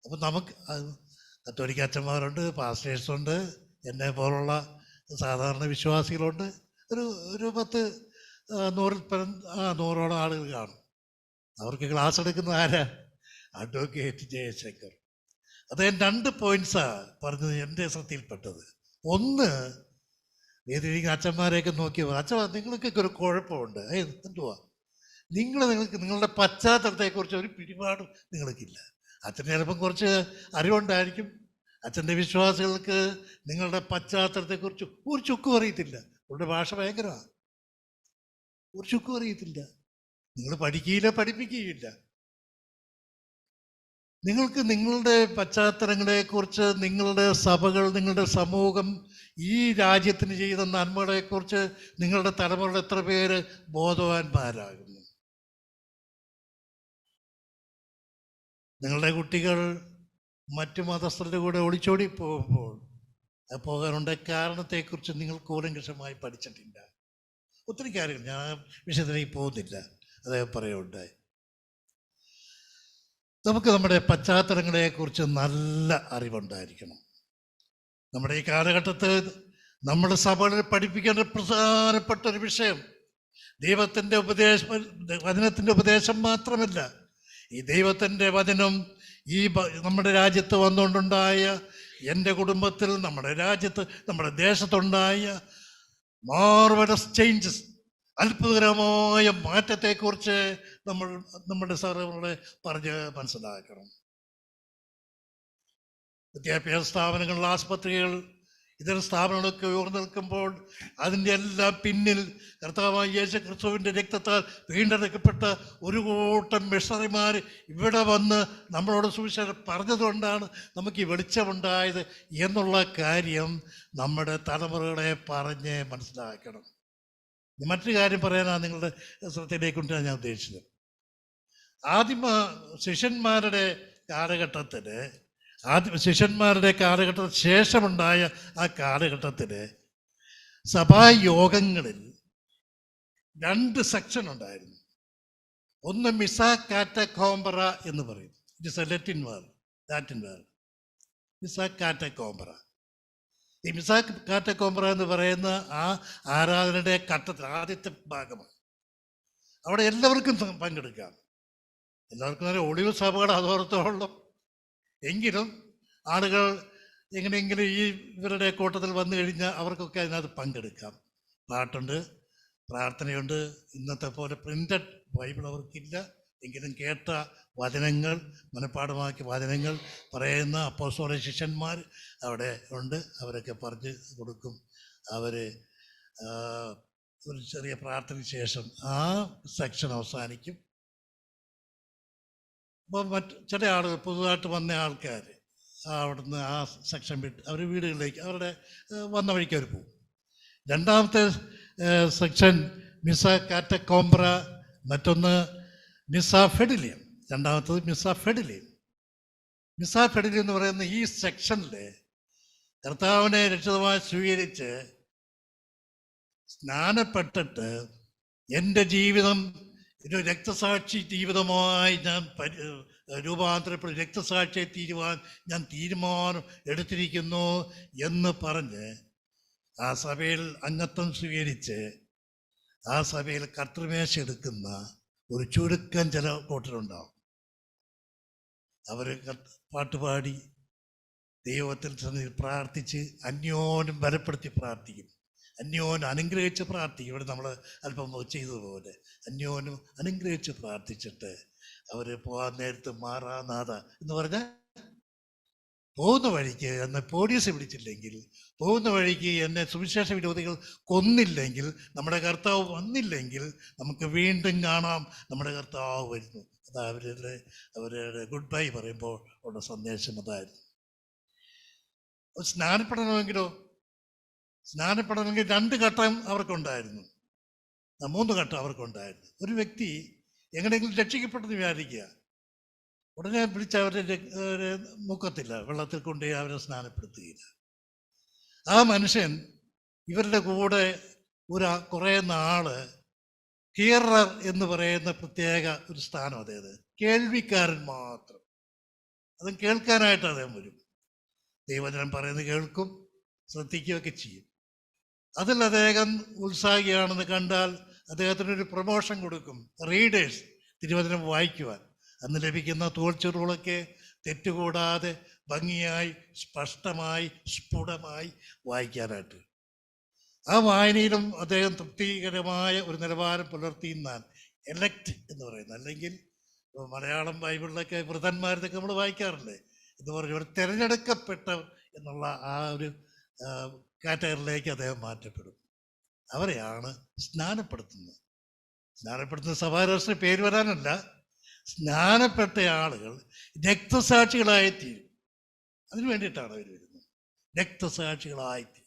അപ്പം നമുക്ക് കത്തോലിക്ക അച്ഛന്മാരുണ്ട്, പാസ്റ്റേഴ്സുണ്ട്, എന്നെ പോലുള്ള സാധാരണ വിശ്വാസികളുണ്ട്. ഒരു 100-100ഓളം ആളുകൾ കാണും. അവർക്ക് ക്ലാസ് എടുക്കുന്ന ആരാ? അഡ്വക്കേറ്റ് ജയശങ്കർ. അദ്ദേഹം 2 പോയിന്റ്സാണ് പറഞ്ഞത് എൻ്റെ ശ്രദ്ധയിൽപ്പെട്ടത്. ഒന്ന്, ഏതിരിക്കുന്ന അച്ഛന്മാരെയൊക്കെ നോക്കി അച്ഛൻ നിങ്ങൾക്കൊക്കെ ഒരു കുഴപ്പമുണ്ട്. എന്തുവാ? നിങ്ങൾക്ക് നിങ്ങളുടെ പശ്ചാത്തലത്തെക്കുറിച്ച് ഒരു പിടിപാടും നിങ്ങൾക്കില്ല. അച്ഛന് ചിലപ്പം കുറച്ച് അറിവുണ്ടായിരിക്കും. അച്ഛൻ്റെ വിശ്വാസികൾക്ക് നിങ്ങളുടെ പശ്ചാത്തലത്തെക്കുറിച്ച് ഒരു ചുക്കും അറിയത്തില്ല. അവരുടെ ഭാഷ ഭയങ്കരമാണ്. ഒരു ചുക്കും അറിയത്തില്ല. നിങ്ങൾ പഠിപ്പിക്കുകയില്ല. നിങ്ങൾക്ക് നിങ്ങളുടെ പശ്ചാത്തലങ്ങളെക്കുറിച്ച്, നിങ്ങളുടെ സഭകൾ, നിങ്ങളുടെ സമൂഹം, ഈ രാജ്യത്തിന് ചെയ്ത നന്മകളെക്കുറിച്ച് നിങ്ങളുടെ തലമുറ എത്ര പേര് ബോധവാന്മാരാകുന്നു? നിങ്ങളുടെ കുട്ടികൾ മറ്റു മതസ്ഥരുടെ കൂടെ ഒളിച്ചോടി പോകാനുണ്ട കാരണത്തെക്കുറിച്ച് നിങ്ങൾ കൂലങ്കഷമായി പഠിച്ചിട്ടില്ല. ഒത്തിരി കാര്യങ്ങൾ, ഞാൻ വിഷയത്തിലേക്ക് പോകുന്നില്ല, അദ്ദേഹം പറയുകയുണ്ടായി. നമുക്ക് നമ്മുടെ പശ്ചാത്തലങ്ങളെക്കുറിച്ച് നല്ല അറിവുണ്ടായിരിക്കണം. നമ്മുടെ ഈ കാലഘട്ടത്തിൽ നമ്മുടെ സഭകളിൽ പഠിപ്പിക്കേണ്ട പ്രധാനപ്പെട്ട ഒരു വിഷയം ദൈവത്തിൻ്റെ വചനത്തിൻ്റെ ഉപദേശം മാത്രമല്ല, ഈ ദൈവത്തിൻ്റെ വചനം ഈ നമ്മുടെ രാജ്യത്ത് വന്നുകൊണ്ടുണ്ടായ, എൻ്റെ കുടുംബത്തിൽ, നമ്മുടെ രാജ്യത്ത്, നമ്മുടെ ദേശത്തുണ്ടായ മാർവലസ് ചേഞ്ചസ്, അത്ഭുതകരമായ മാറ്റത്തെക്കുറിച്ച് നമ്മുടെ സാറുകളെ പറഞ്ഞ് മനസ്സിലാക്കണം. വിദ്യാഭ്യാസ സ്ഥാപനങ്ങൾ, ആസ്പത്രികൾ, ഇതര സ്ഥാപനങ്ങളൊക്കെ ഉയർന്നു നിൽക്കുമ്പോൾ അതിൻ്റെ എല്ലാം പിന്നിൽ കർത്താവായ യേശു ക്രിസ്തുവിൻ്റെ രക്തത്താൽ വീണ്ടെടുക്കപ്പെട്ട ഒരു കൂട്ടം മിഷണറിമാർ ഇവിടെ വന്ന് നമ്മളോട് സുവിശേഷം പറഞ്ഞതുകൊണ്ടാണ് നമുക്ക് ഈ വെളിച്ചമുണ്ടായത് എന്നുള്ള കാര്യം നമ്മുടെ തലമുറകളെ പറഞ്ഞ് മനസ്സിലാക്കണം. മറ്റൊരു കാര്യം പറയാനാണ് നിങ്ങളുടെ ശ്രദ്ധയിലേക്ക് കൊണ്ടുവരാൻ ഞാൻ ഉദ്ദേശിച്ചത്. ആദിമ ശിഷ്യന്മാരുടെ കാലഘട്ടത്തിന് ശേഷമുണ്ടായ ആ കാലഘട്ടത്തിൽ സഭായോഗങ്ങളിൽ 2 സെക്ഷൻ ഉണ്ടായിരുന്നു. ഒന്ന് മിസാ കാറ്റക്കോംബറ എന്ന് പറയും. It is a Latin word. മിസാ കാറ്റക്കോംബറ. ഈ മിസാ കാറ്റക്കോംബറ എന്ന് പറയുന്ന ആ ആരാധനയുടെ ഘട്ടത്തിൽ ആദ്യത്തെ ഭാഗമാണ്. അവിടെ എല്ലാവർക്കും പങ്കെടുക്കാം. എല്ലാവർക്കും ഒളിവ് സഭകൾ അതോർത്തോളം. എങ്കിലും ആളുകൾ എങ്ങനെയെങ്കിലും ഇവരുടെ കൂട്ടത്തിൽ വന്നു കഴിഞ്ഞാൽ അവർക്കൊക്കെ അതിനകത്ത് പങ്കെടുക്കാം. പാട്ടുണ്ട്, പ്രാർത്ഥനയുണ്ട്. ഇന്നത്തെ പോലെ പ്രിൻ്റഡ് ബൈബിൾ അവർക്കില്ല. എങ്കിലും കേട്ട വചനങ്ങൾ, മനഃപ്പാഠമാക്കിയ വചനങ്ങൾ പറയുന്ന അപ്പോസ്തല ശിഷ്യന്മാർ അവിടെ ഉണ്ട്. അവരൊക്കെ പറഞ്ഞു കൊടുക്കും. അവർ ഒരു ചെറിയ പ്രാർത്ഥനയ്ക്ക് ശേഷം ആ സെക്ഷൻ അവസാനിക്കും. അപ്പോൾ ചില ആളുകൾ, പുതുതായിട്ട് വന്ന ആൾക്കാർ അവിടുന്ന് ആ സെക്ഷൻ വിട്ട് അവർ വീടുകളിലേക്ക് അവരുടെ വന്ന വഴിക്ക് അവർ പോകും. രണ്ടാമത്തെ സെക്ഷൻ മിസാ കാറ്റക്കോംബ്ര, മറ്റൊന്ന് മിസാ ഫെഡിലിയം. രണ്ടാമത്തത് മിസാ ഫെഡിലിയം എന്ന് പറയുന്ന ഈ സെക്ഷനിൽ കർത്താവിനെ രക്ഷിതമായി സ്വീകരിച്ച് സ്നാനപ്പെട്ടിട്ട് എൻ്റെ ജീവിതം ഒരു രക്തസാക്ഷി ജീവിതമായി ഞാൻ രൂപാന്തരപ്പെടും, രക്തസാക്ഷിയെ തീരുവാൻ ഞാൻ തീരുമാനം എടുത്തിരിക്കുന്നു എന്ന് പറഞ്ഞ് ആ സഭയിൽ അംഗത്വം സ്വീകരിച്ച് ആ സഭയിൽ കർത്തൃമേശ എടുക്കുന്ന ഒരു ചുരുക്കം ചില കൂട്ടരുണ്ടാവും. അവർ പാട്ടുപാടി ദൈവത്തിൽ പ്രാർത്ഥിച്ച് അന്യോന്യം ബലപ്പെടുത്തി പ്രാർത്ഥിക്കും, അന്യോന്യം അനുഗ്രഹിച്ച് പ്രാർത്ഥിക്കും. ഇവിടെ നമ്മൾ അല്പം ചെയ്തതുപോലെ അന്യോന്യം അനുഗ്രഹിച്ച് പ്രാർത്ഥിച്ചിട്ട് അവർ പോകാൻ നേരത്ത് മാറാനാഥ എന്ന് പറഞ്ഞാൽ പോകുന്ന വഴിക്ക് എന്നെ പോലീസ് പിടിച്ചില്ലെങ്കിൽ, പോകുന്ന വഴിക്ക് എന്നെ സുവിശേഷ വിരോധികൾ കൊന്നില്ലെങ്കിൽ, നമ്മുടെ കർത്താവ് വന്നില്ലെങ്കിൽ നമുക്ക് വീണ്ടും കാണാം, നമ്മുടെ കർത്താവ് വരുന്നു. അതാ അവരുടെ ഗുഡ് ബൈ പറയുമ്പോൾ ഉള്ള സന്ദേശം അതായിരുന്നു. സ്നാനപ്പെടണമെങ്കിൽ 2 ഘട്ടം അവർക്കുണ്ടായിരുന്നു, 3 ഘട്ടം അവർക്കുണ്ടായിരുന്നു. ഒരു വ്യക്തി എങ്ങനെയെങ്കിലും രക്ഷിക്കപ്പെട്ടെന്ന് വിചാരിക്കുക, ഉടനെ പിടിച്ച് അവരെ മുക്കത്തില്ല, വെള്ളത്തിൽ കൊണ്ടുപോയി അവരെ സ്നാനപ്പെടുത്തുകയില്ല. ആ മനുഷ്യൻ ഇവരുടെ കൂടെ കുറേ നാള് ഹിയറർ എന്ന് പറയുന്ന പ്രത്യേക ഒരു സ്ഥാനം, അതായത് കേൾവിക്കാരൻ മാത്രം. അതും കേൾക്കാനായിട്ട് അദ്ദേഹം വരും, ദൈവജനം പറയുന്നത് കേൾക്കും, ശ്രദ്ധിക്കുകയൊക്കെ ചെയ്യും. അതിൽ അദ്ദേഹം ഉത്സാഹിയാണെന്ന് കണ്ടാൽ അദ്ദേഹത്തിനൊരു പ്രൊമോഷൻ കൊടുക്കും, റീഡേഴ്സ്, തിരുവചനം വായിക്കുവാൻ. അന്ന് ലഭിക്കുന്ന തോൾച്ചെറുകളൊക്കെ തെറ്റുകൂടാതെ ഭംഗിയായി സ്പഷ്ടമായി സ്ഫുടമായി വായിക്കാനായിട്ട്. ആ വായനയിലും അദ്ദേഹം തൃപ്തികരമായ ഒരു നിലവാരം പുലർത്തിയെന്നാൽ എലക്ട് എന്ന് പറയുന്നത്, അല്ലെങ്കിൽ മലയാളം ബൈബിളിലൊക്കെ വൃതന്മാരതൊക്കെ നമ്മൾ വായിക്കാറില്ലേ എന്ന് പറഞ്ഞ ഒരു തിരഞ്ഞെടുക്കപ്പെട്ട എന്നുള്ള ആ ഒരു കാറ്റഗറിയിലേക്ക് അദ്ദേഹം മാറ്റപ്പെടും. അവരെയാണ് സ്നാനപ്പെടുത്തുന്നത്. സ്നാനപ്പെടുത്തുന്ന സഭാരഹസ്യ പേര് വരാനല്ല, സ്നാനപ്പെട്ട ആളുകൾ രക്തസാക്ഷികളായിത്തീരും. അതിനു വേണ്ടിയിട്ടാണ് അവർ വരുന്നത്, രക്തസാക്ഷികളായിത്തീരും.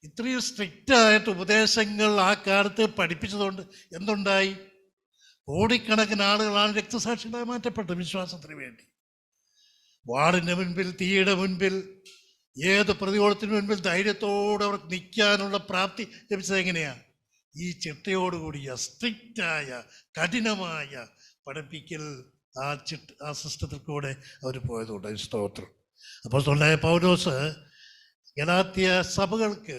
ഇത്രയും സ്ട്രിക്റ്റായിട്ട് ഉപദേശങ്ങൾ ആ കാലത്ത് പഠിപ്പിച്ചതുകൊണ്ട് എന്തുണ്ടായി? കോടിക്കണക്കിന് ആളുകളാണ് രക്തസാക്ഷികളായി മാറ്റപ്പെട്ടത് വിശ്വാസത്തിന് വേണ്ടി. വാളിൻ്റെ മുൻപിൽ, തീയുടെ മുൻപിൽ, ഏത് പ്രതികൂലത്തിന് മുൻപിൽ ധൈര്യത്തോടെ അവർക്ക് നിൽക്കാനുള്ള പ്രാപ്തി ലഭിച്ചത് എങ്ങനെയാണ്? ഈ ചിട്ടയോടുകൂടിയ സ്ട്രിക്റ്റായ കഠിനമായ പഠിപ്പിക്കൽ ആ സിസ്റ്റത്തിൽ കൂടെ അവർ പോയതുകൊണ്ട് സ്തോത്രം. അപ്പോൾ പൗലോസ് ഗലാത്യ സഭകൾക്ക്,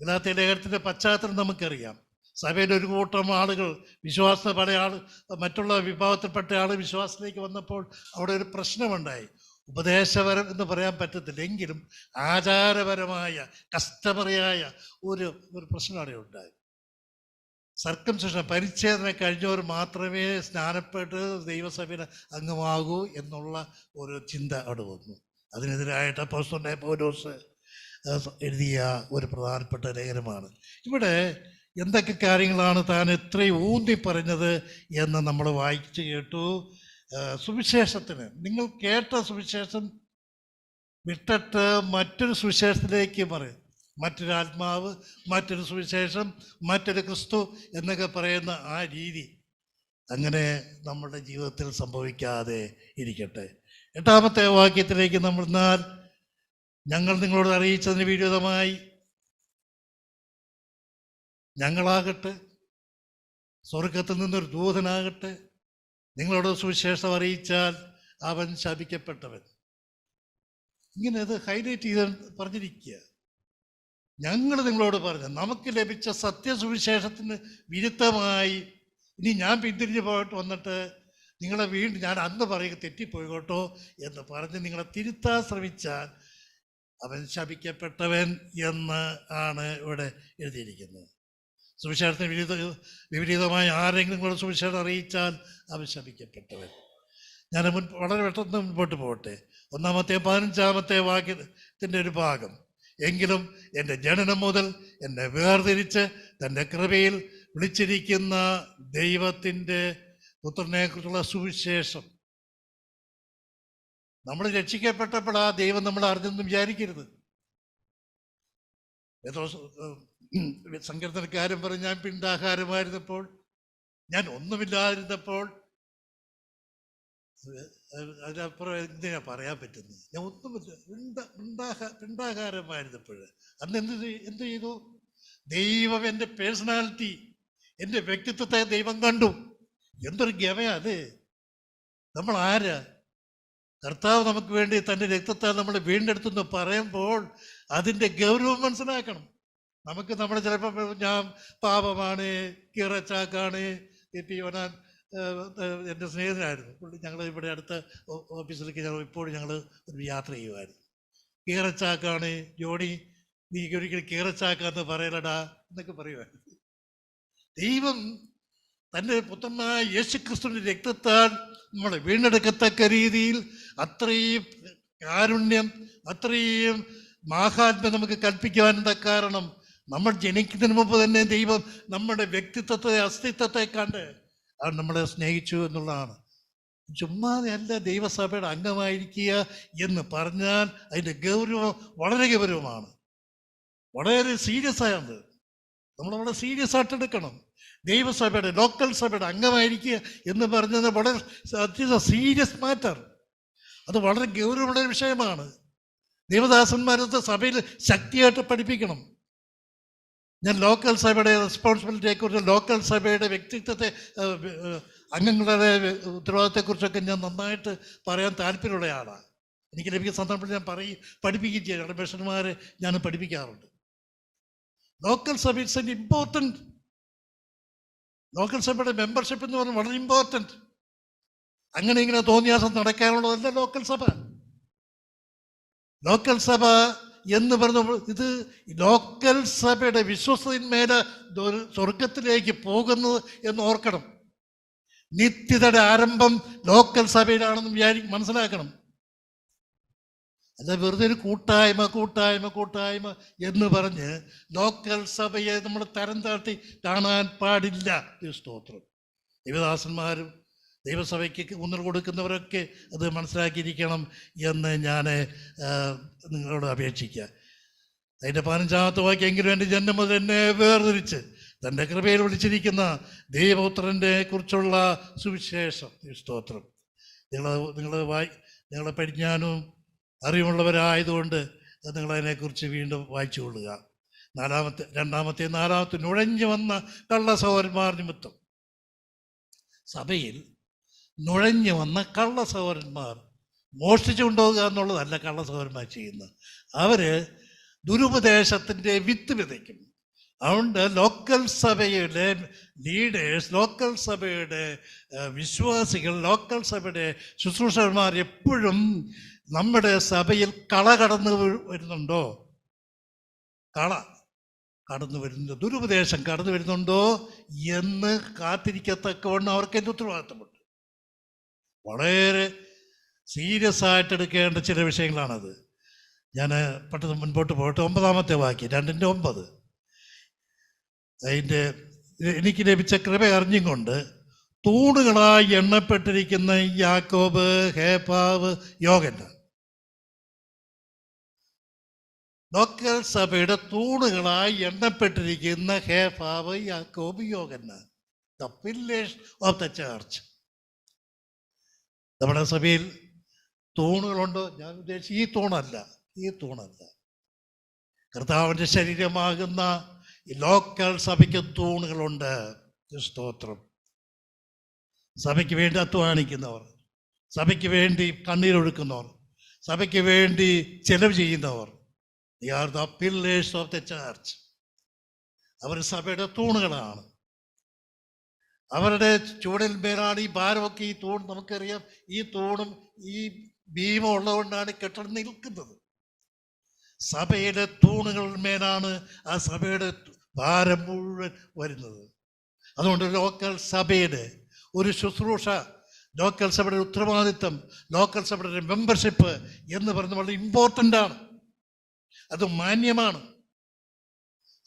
ഗലാത്യ ലേഖനത്തിൻ്റെ പശ്ചാത്തലം നമുക്കറിയാം. സഭയിൽ ഒരു കൂട്ടം ആളുകൾ മറ്റുള്ള വിഭാഗത്തിൽപ്പെട്ട ആൾ വിശ്വാസത്തിലേക്ക് വന്നപ്പോൾ അവിടെ ഒരു പ്രശ്നമുണ്ടായി. ഉപദേശപരം എന്ന് പറയാൻ പറ്റത്തില്ല, എങ്കിലും ആചാരപരമായ കസ്റ്റമറിയായ ഒരു പ്രശ്നം അവിടെ ഉണ്ടായി. സർക്കംസിഷൻ, പരിച്ഛേദന കഴിഞ്ഞവർ മാത്രമേ സ്നാനപ്പെട്ട് ദൈവസഭയിൽ അംഗമാകൂ എന്നുള്ള ഒരു ചിന്ത അവിടെ വന്നു. അതിനെതിരായിട്ട് അപ്പോസ്തലനായ പൗലോസ് എഴുതിയ ഒരു പ്രധാനപ്പെട്ട ലേഖനമാണ്. ഇവിടെ എന്തൊക്കെ കാര്യങ്ങളാണ് താൻ എത്രയും ഊന്നി പറഞ്ഞത് എന്ന് നമ്മൾ വായിച്ചു കേട്ടു. സുവിശേഷത്തിന്, നിങ്ങൾ കേട്ട സുവിശേഷം വിട്ടിട്ട് മറ്റൊരു സുവിശേഷത്തിലേക്ക് പറയും, മറ്റൊരു ആത്മാവ്, മറ്റൊരു സുവിശേഷം, മറ്റൊരു ക്രിസ്തു എന്നൊക്കെ പറയുന്ന ആ രീതി അങ്ങനെ നമ്മുടെ ജീവിതത്തിൽ സംഭവിക്കാതെ ഇരിക്കട്ടെ. 8-ാമത്തെ വാക്യത്തിലേക്ക് നമ്മൾ എന്നാൽ, ഞങ്ങൾ നിങ്ങളോട് അറിയിച്ചതിന് വിരോധമായി ഞങ്ങളാകട്ടെ, സ്വർഗത്തിൽ നിന്നൊരു ദൂതനാകട്ടെ, നിങ്ങളോട് സുവിശേഷം അറിയിച്ചാൽ അവൻ ശപിക്കപ്പെട്ടവൻ. ഇങ്ങനെ അത് ഹൈലൈറ്റ് ചെയ്ത് പറഞ്ഞിരിക്കുക. ഞങ്ങൾ നിങ്ങളോട് പറഞ്ഞു, നമുക്ക് ലഭിച്ച സത്യസുവിശേഷത്തിന് വിരുദ്ധമായി ഇനി ഞാൻ പിന്തിരിഞ്ഞ് പോയിട്ട് വന്നിട്ട് നിങ്ങളെ വീണ്ടും ഞാൻ അന്ന് പറയുക തെറ്റിപ്പോയി കേട്ടോ എന്ന് പറഞ്ഞ് നിങ്ങളെ തിരുത്താൻ ശ്രമിച്ചാൽ അവൻ ശപിക്കപ്പെട്ടവൻ എന്ന് ആണ് ഇവിടെ എഴുതിയിരിക്കുന്നത്. സുവിശേഷത്തിന് വിപരീതമായി ആരെങ്കിലും നിങ്ങളുടെ സുവിശേഷം അറിയിച്ചാൽ അവൻ ശപിക്കപ്പെട്ടവൻ. ഞാൻ വളരെ പെട്ടെന്ന് മുൻപോട്ട് പോകട്ടെ. 1-ാമത്തെ 15-ാമത്തെ വാക്യത്തിൻ്റെ ഒരു ഭാഗം, എങ്കിലും എൻ്റെ ജനനം മുതൽ എന്നെ വേർതിരിച്ച് തൻ്റെ കൃപയിൽ വിളിച്ചിരിക്കുന്ന ദൈവത്തിൻ്റെ പുത്രനെക്കുറിച്ചുള്ള സുവിശേഷം. നമ്മൾ രക്ഷിക്കപ്പെട്ടപ്പോൾ ആ ദൈവം നമ്മൾ അറിഞ്ഞെന്ന് വിചാരിക്കരുത്. സങ്കീർത്തനക്കാരൻ പറഞ്ഞ്, ഞാൻ പിണ്ടാഹാരമായിരുന്നപ്പോൾ, ഞാൻ ഒന്നുമില്ലാതിരുന്നപ്പോൾ, അതിനപ്പുറം എന്തിനാ പറയാൻ പറ്റുന്നത്? ഞാൻ ഒന്നുമില്ല, പിണ്ടാഹാരമായിരുന്നപ്പോൾ അന്ന് എന്ത് ചെയ്തു? ദൈവം എൻ്റെ പേഴ്സണാലിറ്റി, എൻ്റെ വ്യക്തിത്വത്തെ ദൈവം കണ്ടു. എന്തൊരു ഗമയാ അത്! നമ്മൾ ആരാ? കർത്താവ് നമുക്ക് വേണ്ടി തൻ്റെ രക്തത്താൽ നമ്മൾ വീണ്ടെടുത്തെന്ന് പറയുമ്പോൾ അതിൻ്റെ ഗൗരവം മനസ്സിലാക്കണം. നമുക്ക് ചിലപ്പോൾ ഞാൻ പാപമാണ്, കീറച്ചാക്കാണ്, തെറ്റിയോനാൻ എൻ്റെ സ്നേഹിതനായിരുന്നു. പുള്ളി ഞങ്ങൾ ഇവിടെ അടുത്ത ഓഫീസിലേക്ക് ഞങ്ങൾ ഇപ്പോഴും ഞങ്ങൾ ഒരു യാത്ര ചെയ്യുമായിരുന്നു. കീറച്ചാക്കാണ് ജോണി, നീ ഒരിക്കലും കീറച്ചാക്കാന്ന് പറയലടാ എന്നൊക്കെ പറയുമായിരുന്നു. ദൈവം തൻ്റെ പുത്രനായ യേശുക്രിസ്തുവിൻ്റെ രക്തത്താൽ നമ്മളെ വീണ്ടെടുക്കത്തക്ക രീതിയിൽ അത്രയും കാരുണ്യം, അത്രയും മാഹാത്മ്യം നമുക്ക് കൽപ്പിക്കുവാൻ എന്താ കാരണം? നമ്മൾ ജനിക്കുന്നതിന് മുമ്പ് തന്നെ ദൈവം നമ്മുടെ വ്യക്തിത്വത്തെ, അസ്തിത്വത്തെ കണ്ട് അത് നമ്മളെ സ്നേഹിച്ചു എന്നുള്ളതാണ്. ചുമ്മാതെ അല്ല ദൈവസഭയുടെ അംഗമായിരിക്കുക എന്ന് പറഞ്ഞാൽ അതിൻ്റെ ഗൗരവം വളരെ ഗൗരവമാണ്, വളരെ സീരിയസ് ആയത്. നമ്മൾ വളരെ സീരിയസ് ആയിട്ട് എടുക്കണം. ദൈവസഭയുടെ, ലോക്കൽ സഭയുടെ അംഗമായിരിക്കുക എന്ന് പറഞ്ഞത് വളരെ സീരിയസ് മാറ്റർ. അത് വളരെ ഗൗരവമുള്ള വിഷയമാണ്. ദൈവദാസന്മാരത്തെ സഭയിൽ ശക്തിയായിട്ട് പഠിപ്പിക്കണം. ഞാൻ ലോക്കൽ സഭയുടെ റെസ്പോൺസിബിലിറ്റിയെക്കുറിച്ച്, ലോക്കൽ സഭയുടെ വ്യക്തിത്വത്തെ, അംഗങ്ങളുടെ ഉത്തരവാദിത്തത്തെക്കുറിച്ചൊക്കെ ഞാൻ നന്നായിട്ട് പറയാൻ താല്പര്യമുള്ള ആളാണ്. എനിക്ക് ലഭിക്കുന്ന സന്ദർഭത്തിൽ ഞാൻ പഠിപ്പിക്കുകയും ചെയ്യും. ഇടപേഷന്മാരെ ഞാൻ പഠിപ്പിക്കാറുണ്ട്. ലോക്കൽ സഭ ഇറ്റ്സ് എൻ ഇമ്പോർട്ടൻറ്റ്. ലോക്കൽ സഭയുടെ മെമ്പർഷിപ്പ് എന്ന് പറഞ്ഞാൽ വളരെ ഇമ്പോർട്ടൻറ്റ്. അങ്ങനെ ഇങ്ങനെ തോന്നിയാസം നടക്കാനുള്ളതല്ല ലോക്കൽ സഭ. ലോക്കൽ സഭ എന്ന് പറഞ്ഞപ്പോൾ ഇത് ലോക്കൽ സഭയുടെ വിശ്വസതന്മേലെ സ്വർഗത്തിലേക്ക് പോകുന്നത് എന്ന് ഓർക്കണം. നിത്യതയുടെ ആരംഭം ലോക്കൽ സഭയിലാണെന്ന് മനസ്സിലാക്കണം. അല്ല വെറുതെ ഒരു കൂട്ടായ്മ എന്ന് പറഞ്ഞ് ലോക്കൽ സഭയെ നമ്മൾ തരം താഴ്ത്തി കാണാൻ പാടില്ല. സ്തോത്രം. ദൈവദാസന്മാരും ദൈവസഭയ്ക്ക് ഊന്നൽ കൊടുക്കുന്നവരൊക്കെ അത് മനസ്സിലാക്കിയിരിക്കണം എന്ന് ഞാൻ നിങ്ങളോട് അപേക്ഷിക്കുക. അതിൻ്റെ 15-ാമത്തെ വാക്യെങ്കിലും എൻ്റെ ജന്മം മുതൽ എന്നെ വേർതിരിച്ച് തൻ്റെ കൃപയിൽ വിളിച്ചിരിക്കുന്ന ദൈവപുത്രൻ്റെ കുറിച്ചുള്ള സുവിശേഷം. സ്തോത്രം. നിങ്ങളെ പരിജ്ഞാനവും അറിവുള്ളവരായതുകൊണ്ട് നിങ്ങളതിനെക്കുറിച്ച് വീണ്ടും വായിച്ചു കൊള്ളുക. നാലാമത്തെ നുഴഞ്ഞു വന്ന കള്ള സഹോദരന്മാർ നിമിത്തം. സഭയിൽ നുഴഞ്ഞു വന്ന കള്ള സഹോദരന്മാർ മോഷ്ടിച്ചു കൊണ്ടുപോകുക എന്നുള്ളതല്ല കള്ള സഹോദരന്മാർ ചെയ്യുന്നത്. അവർ ദുരുപദേശത്തിൻ്റെ വിത്ത് വിതയ്ക്കും. അതുകൊണ്ട് ലോക്കൽ സഭയുടെ ലീഡേഴ്സ്, ലോക്കൽ സഭയുടെ വിശ്വാസികൾ, ലോക്കൽ സഭയുടെ ശുശ്രൂഷകന്മാർ എപ്പോഴും നമ്മുടെ സഭയിൽ കള കടന്നു വരുന്നുണ്ടോ, ദുരുപദേശം കടന്നു വരുന്നുണ്ടോ എന്ന് കാത്തിരിക്കത്തക്കവണ്ണം അവർക്ക് എൻ്റെ ഉത്തരവാദിത്തമുണ്ട്. വളരെ സീരിയസ് ആയിട്ട് എടുക്കേണ്ട ചില വിഷയങ്ങളാണത്. ഞാൻ പെട്ടെന്ന് മുൻപോട്ട് പോയിട്ട് 9-ാമത്തെ വാക്യം 2:9. അതിൻ്റെ എനിക്ക് ലഭിച്ച കൃപ അറിഞ്ഞും കൊണ്ട് തൂണുകളായി എണ്ണപ്പെട്ടിരിക്കുന്ന യാക്കോബ്, ഹേപ്പാവ്, യോഹന്നാൻ. ലോക്കൽ സഭയുടെ തൂണുകളായി എണ്ണപ്പെട്ടിരിക്കുന്ന ഹേപ്പാവ്, യാക്കോബ്, യോഹന്നാൻ, the pillars of the church. നമ്മുടെ സഭയിൽ തൂണുകളുണ്ടോ? ഞാൻ ഉദ്ദേശിച്ച ഈ തൂണല്ല. കർത്താവിൻ്റെ ശരീരമാകുന്ന ഈ ലോക്കൽ സഭയ്ക്ക് തൂണുകളുണ്ട്. സ്തോത്രം. സഭയ്ക്ക് വേണ്ടി അധ്വാനിക്കുന്നവർ, സഭയ്ക്ക് വേണ്ടി കണ്ണീരൊഴുക്കുന്നവർ, സഭയ്ക്ക് വേണ്ടി ചെലവ് ചെയ്യുന്നവർ, they are the pillars of the church. അവർ സഭയുടെ തൂണുകളാണ്. അവരുടെ ചൂടിൽ മേലാണ് ഈ ഭാരമൊക്കെ. ഈ തൂൺ നമുക്കറിയാം, ഈ തൂണും ഈ ഭീമം ഉള്ളതുകൊണ്ടാണ് കെട്ടിടം നിൽക്കുന്നത്. സഭയുടെ തൂണുകളിന്മേലാണ് ആ സഭയുടെ ഭാരം മുഴുവൻ വരുന്നത്. അതുകൊണ്ട് ലോക്കൽ സഭയുടെ ഒരു ശുശ്രൂഷ, ലോക്കൽ സഭയുടെ ഉത്തരവാദിത്വം, ലോക്കൽ സഭയുടെ മെമ്പർഷിപ്പ് എന്ന് പറയുന്നത് വളരെ ഇമ്പോർട്ടൻ്റ് ആണ്. അത് മാന്യമാണ്,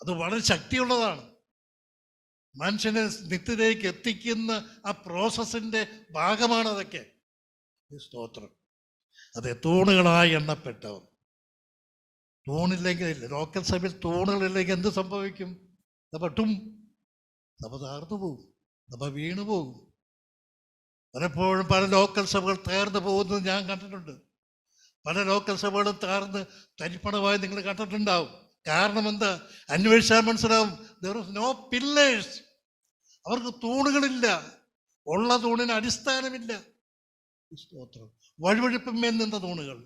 അത് വളരെ ശക്തിയുള്ളതാണ്. മനുഷ്യനെ നിത്യതയിലേക്ക് എത്തിക്കുന്ന ആ പ്രോസസ്സിൻ്റെ ഭാഗമാണ് അതൊക്കെ. സ്തോത്രം. അതെ, തൂണുകളായി എണ്ണപ്പെട്ടവർ. തൂണില്ലെങ്കിൽ, ലോക്കൽ സഭയിൽ തൂണുകളില്ലെങ്കിൽ എന്ത് സംഭവിക്കും? സഭ താർന്നു പോകും, സഭ വീണു പോകും. പലപ്പോഴും പല ലോക്കൽ സഭകൾ തകർന്നു പോകുന്നത് ഞാൻ കണ്ടിട്ടുണ്ട്. പല ലോക്കൽ സഭകളും തകർന്ന് തരിപ്പണമായി നിങ്ങൾ കണ്ടിട്ടുണ്ടാവും. കാരണം എന്താ? അന്വേഷിച്ചാൽ മനസ്സിലാവും. there is no pillars. അവർക്ക് തൂണുകളില്ല, ഉള്ള തൂണിന് അടിസ്ഥാനമില്ല. സ്തോത്രം. വഴുവഴുപ്പമേൽ നിന്ന തൂണുകൾ.